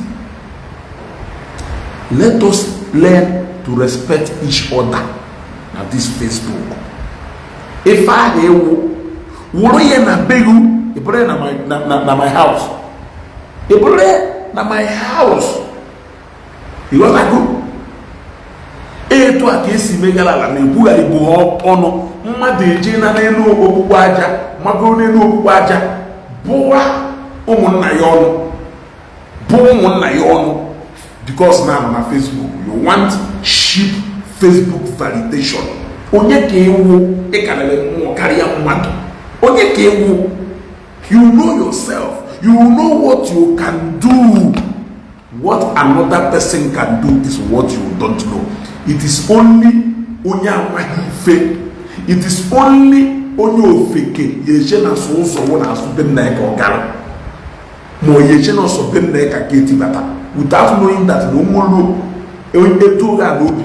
S1: Let us learn to respect each other na this Facebook. If I wụrụ ya na begu ibere na my house, ibere na my house, ịghọtago etu a ka esi megara ala na ebugharị bụ ọnụ mmadụ eje na n'elu okpukpu aja magoro n'elu okpukpu aja bụwa ụmụnna ya ọnụ bụ ụmụnna ya ọnụ because na Facebook you want cheap Facebook validation. Onye ka ewu ịkarịrị mmụọ karịa mmadụ. Onye ka ewu, you know yourself, you know what you can do. What another person can do is what you don't know. It is only onye amaghị ife. It is only onye ofeke yeje na so ụzọ na asụ be nna ya ka ọ gara ma o yeje na ọsọ be nna ya ka ga etibata without knowing that no nwolo eto ga n'obi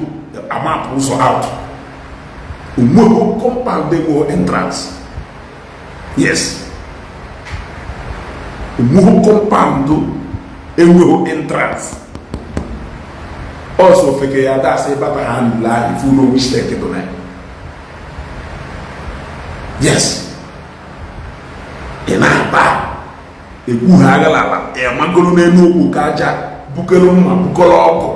S1: amapụ ụzọ out. Umwe compound go entrance. Yes. Umwe compound enweghị entrance. Also feke ya da say baba hand la if you know which take it on. Yes. Ina ba egwu ha agala e magoro n'enu okwu ka aja bukelo mma bukolo ọkụ.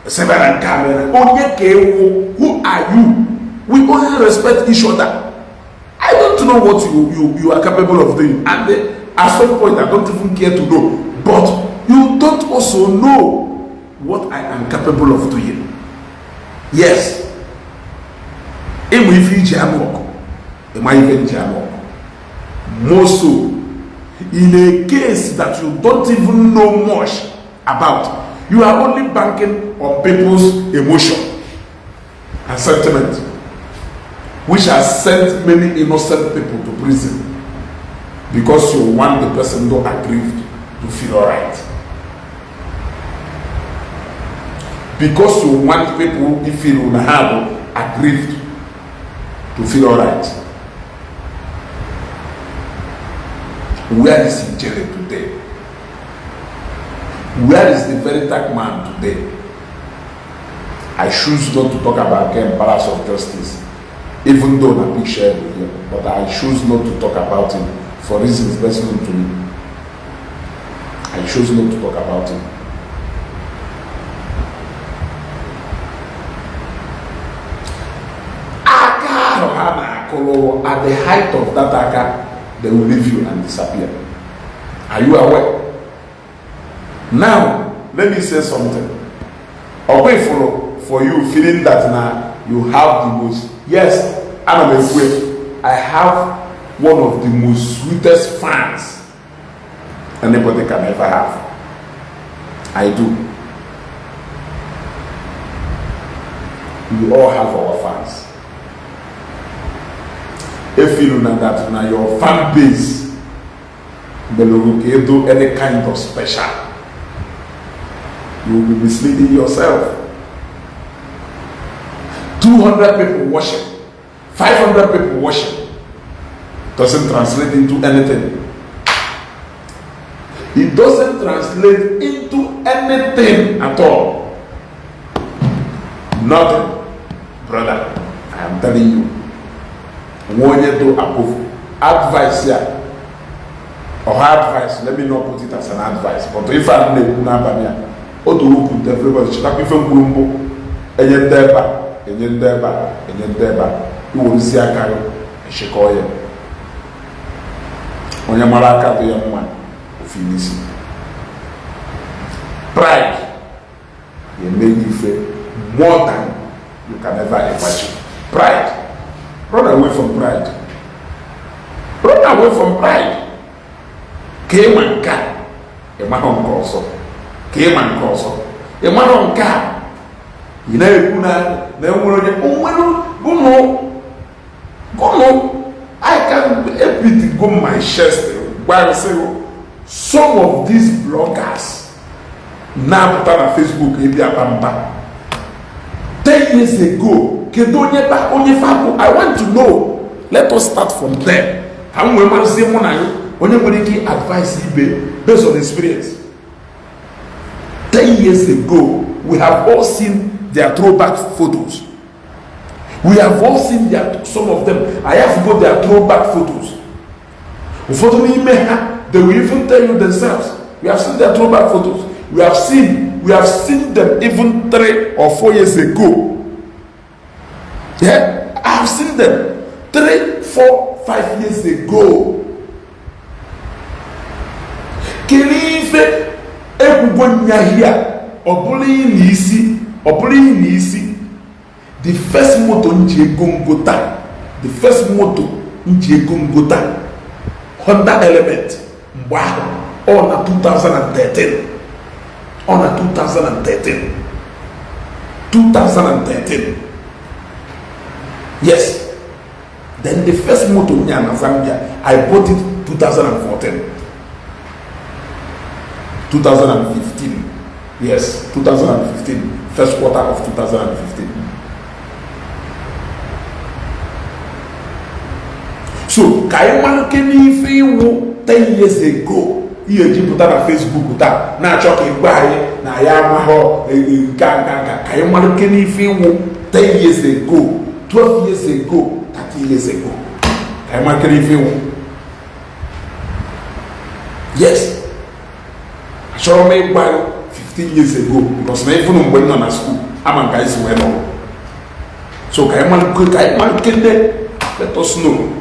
S1: Several camera. Onye ka ewu, who are you? We only respect each other. I don't know what you are capable of doing, and at some point I don't even care to know. But you don't also know what I am capable of doing. Yes. If you am I even more so, in a case that you don't even know much about, you are only banking on people's emotion and sentiment, which has sent many innocent people to prison because you want the person to agree to feel alright. Because you want people if you have aggrieved to feel alright. Where is Ijele today? Where is the very dark man today? I choose not to talk about again balance of justice, even though I'm big share with him, but I choose not to talk about him for reasons best known to me. I choose not to talk about him. At the height of that aka, they will leave you and disappear. Are you aware? Now, let me say something. Okay, for you feeling that now you have the most, yes, I'm a way. I have one of the most sweetest fans anybody can ever have. I do. We all have our fans. If you know that now your fan base can do any kind of special, you will be misleading yourself. 200 people worship, 500 people worship, doesn't translate into anything. It doesn't translate into anything at all. Nothing, brother. I am telling you. One year to approve. Advice here. Or advice, let me not put it as an advice. But if I don't know, or to put everybody, should have been Gumbo, and yet Deba, and yet Deba, and yet Deba. You will see a car, and she call you. When you're Malaka to young man, finish. Pride, you make you feel more than you can ever imagine. Pride. Run away from pride. Run away from pride. Came and car. A man on corso. Came and corso. A man on car. You know, go. I can help it to go my chest while say some of these bloggers now put on Facebook, maybe a bamba. 10 years ago, I want to know. Let us start from there. I'm going to say, when you advice based on experience. 10 years ago, we have all seen their throwback photos. We have all seen some of them. I have got their throwback photos. They will even tell you themselves. We have seen their throwback photos. We have seen them even 3 or 4 years ago. Yeah, I have seen them 3, 4, 5 years ago. Kelife ebugonya here, obuli ni isi. The first motor nje gongota. Honda Element. Wow. On a 2013. 2013. Yes. Then the first motor in Zambia, I bought it 2014. 2015. Yes, 2015. First quarter of 2015. So, Kayman Kenny Fiwu 10 years ago. Iji put on Facebook na choking by na Yamaha Kayman Kenny Fiwu 10 years ago, 12 years ago, 30 years ago. Kayman Kenny Fiwu. Yes. I saw me by 15 years ago because my phone went on a school. I'm a guys went on. So Kayman Kenny, let us know.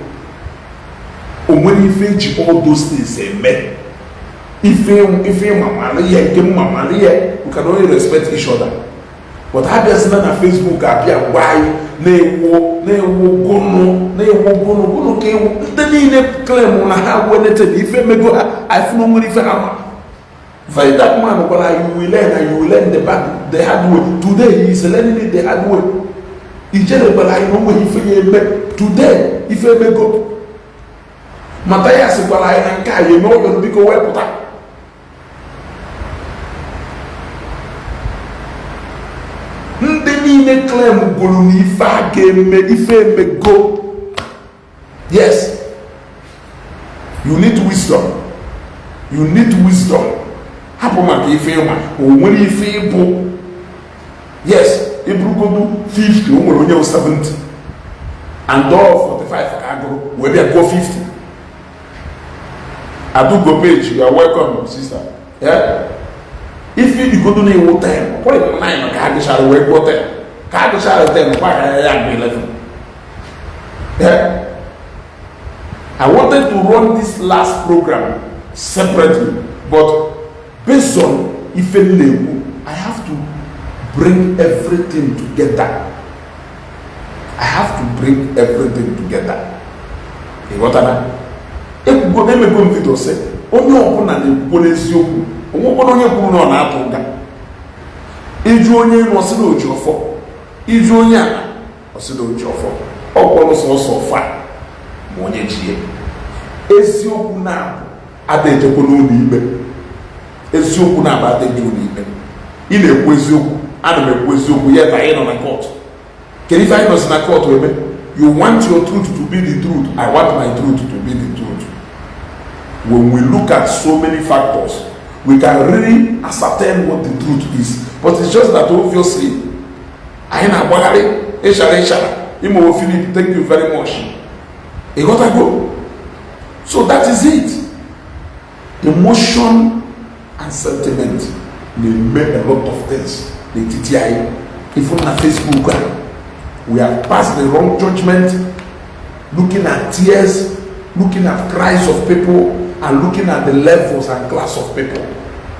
S1: When you finish all those things, amen. If you mama, we can only respect each other. But I just not on Facebook, I be a why, gono, then you claim on how when it if you go, I feel no if I'm for that man, but you will learn the hard way. Today he is learning it the hard way. He just but I know when you feel today, if you go. Mataya sekwala ina nka ye no yo biko weputa ndị niile claim golu ni ifa game ife me go. Yes, you need wisdom. Hapo maka ife ma o nwere ife bụ. Yes, ibrugodu 50 o nwere onye 70 and all 45 ka agụrụ we be go 50. I do go page, you are welcome, sister. Yeah? If you go to the hotel, what is the name? Can't share work hotel. Can't share 10, why I am 11. Yeah? I wanted to run this last program separately, but based on if I have to bring everything together. You got that? Ego na emego mvido se onye ọbụla na-ekwu n'eziokwu onwekwana onye kwuru na ọ na-atụ ụga iju onye elu ọsị na oji ọfọ iju onye ala ọsị na oji ọfọ ọkpọrọ sọsọ ọfa ma onye ji ya eziokwu na-abụ ada ejekwa n'ụlọ ikpe eziokwu na-abụ ada eje ụlọ ikpe ị na-ekwu eziokwu ana m ekwu eziokwu ya ka anyị nọ na kọtụ kedu ife anyị nọzi na kọtụ eme you want your truth to be the truth, I want my truth to be the truth. When we look at so many factors, we can really ascertain what the truth is. But it's just that obviously, I know Imo Philip, thank you very much. You gotta go. So that is it. Emotion and sentiment may make a lot of things. The TTI, even on Facebook, we have passed the wrong judgment, looking at tears, looking at cries of people, and looking at the levels and class of people.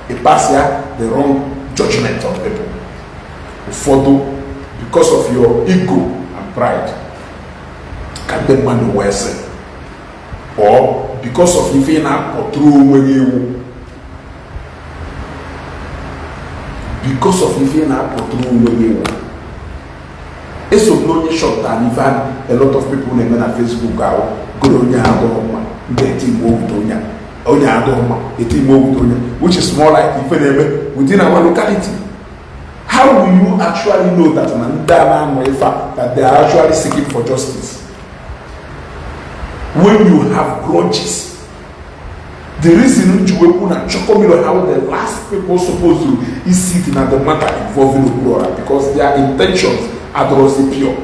S1: We pass here the wrong judgment of people. Photo, because of your ego and pride, can the man worsen, or because of if you not control because of if you not control it's so no short and even a lot of people on Facebook go which is more like if within our locality. how will you actually know that that they are actually seeking for justice? When you have grudges. The reason you will how the last people supposed to is sitting at the matter involving Okurora because their intentions are also pure.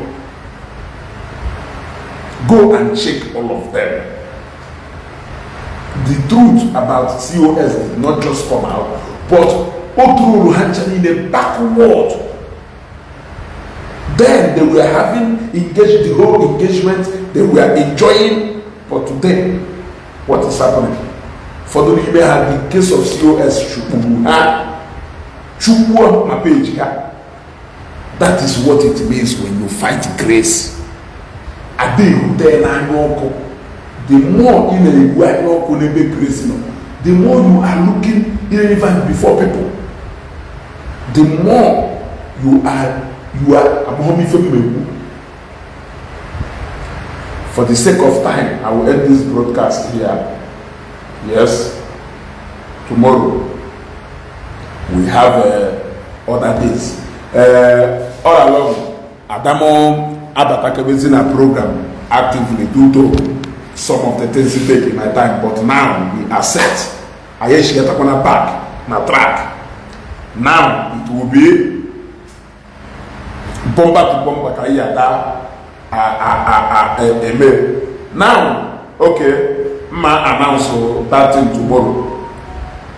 S1: Go and check all of them. The truth about COS did not just come out, but Oturu in a backward. Then they were having engaged the whole engagement, they were enjoying, but today, what is happening? For the people had the case of COS Chukwu my page here. That is what it means when you fight grace. The more in a grace, the more you are looking irrelevant before people. The more you are for the sake of time, I will end this broadcast here. Yes, tomorrow we have other days. All along, Adamo Abatakabezina program actively due to some of the things he take in my time, but now we are set. I actually get on a back, na track. Now it will be bomba to bomba kayada now, okay. Ma announce that thing tomorrow.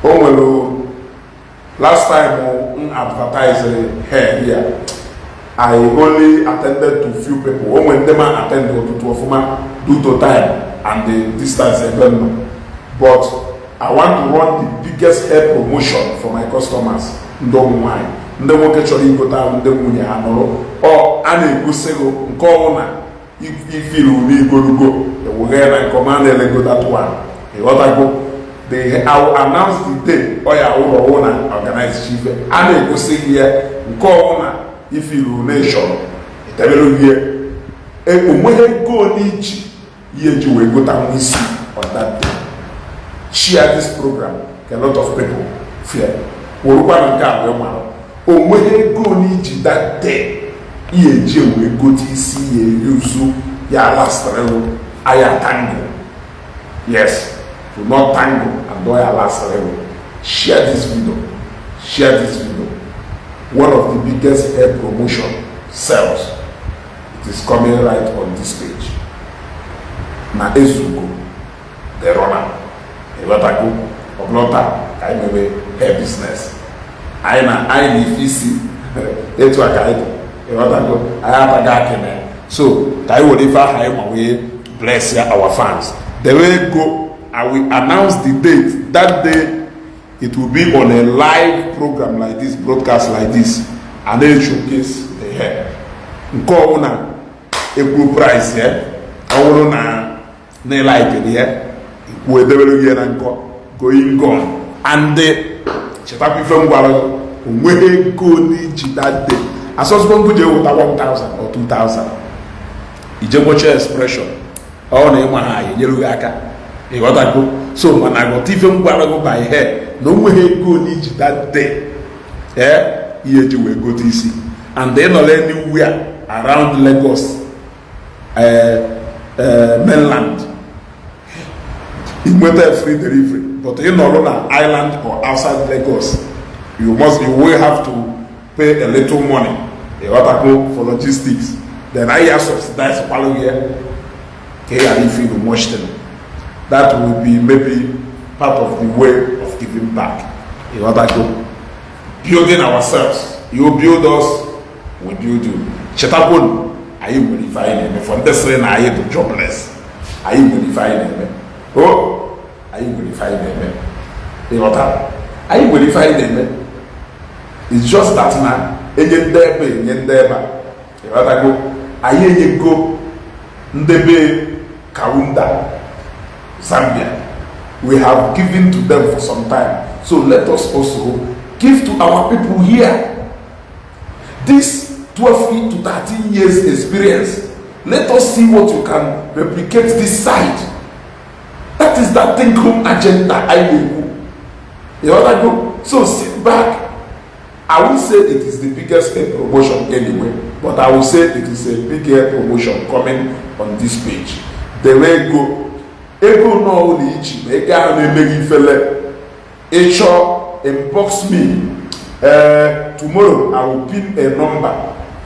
S1: Oh well, last time advertised here, I only attended to few people. When them attended to a former due to time and the distance again. But I want to run the biggest hair promotion for my customers. Don't mind. Ndemo actually go down the money or any go sell go if you need go. And command go that one. What I go, I will announce the day. Or I will organize chief. And they go say here, go if you nation. Tell you here, go each year you will go down and see on that day. Share this program. A lot of people fear. Go each that day. You will go to see you ya last level. Aya tango. Yes. Do not tango and do your last level. Share this video. Share this video. One of the biggest hair promotion sales. It is coming right on this page. Na Ezugo. The runner. Elotago. Oblota. Kaimebe. Hair business. Aina. Aini fisi. Etu akaido. Elotago. Ayataga kene. So, I will never hire my way. Bless our fans. The way go, I will announce the date. That day, it will be on a live program like this, broadcast like this, and then showcase the hair. Nko una Igbo price here. Awona ne like it here. We develop here and going on. And the chetapi from Gwalo, we go need that day. As well as go to 1,000 or 2,000. Ijeboche expression. Oh, na ịma ha enyelu gị aka ịghọtago so mana aghọta ife mgbarago by hair na onweghị ego n'iji that day ihe eji wee gote isi and they nọ anywhere around Lagos mainland inweta free delivery but ị nọrọ na island or outside Lagos you will have to pay a little money ịghọtago for logistics then I subsidize follow here. That will be maybe part of the way of giving back. You know that go building ourselves. You build us, we build you. Chetabon, are you verifying them? From this way, are you jobless? Are you verifying them? Oh, are you verifying them? You know that? Are you verifying them? It's just that now. You know that go. Are you go? Ndebe Kaunda, Zambia. We have given to them for some time. So let us also give to our people here. This 12 to 13 years experience. Let us see what you can replicate this side. That is that think home agenda I will. You know that go? So sit back I won't say it is the biggest hair promotion anyway, but I will say it is a big hair promotion coming on this page. The way go. Ego no Ili Ji, ego ahụ na-emeghị ifele. Ịchọ inbox me. Tomorrow I will pin a number.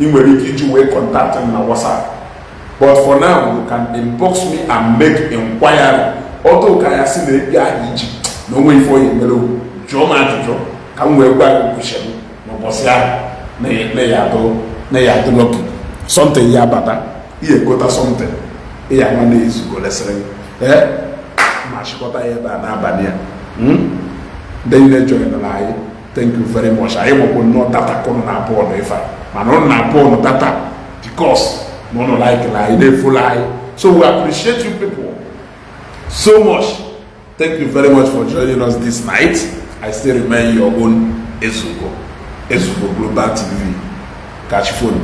S1: Ị nwere ike iji wee contact m na WhatsApp. But for now, you can inbox me and make inquiry. Although ka ya si na ego ahụ iji na onwe ifo ya emere jụọ m ajụjụ ka m wee gwa okwuche m n'ụbọchị ahụ na ya adụ lucky. Something ya bata, ihe gota something. Iya nwa na-ezugo lesịrị ma chịkọta ya ebe a n'abalị a ndị na-ejoinala anyị, thank you very much. Anyị nwekwa nnọọ data ka ụnụ na-abụ ọnụ ife mana ụnụ na-abụ ọnụ data because na ụnụ like anyị na-efolo anyị. So we appreciate you people so much. Thank you very much for joining us this night. I still remain your own Ezugo Global TV. Catch phone.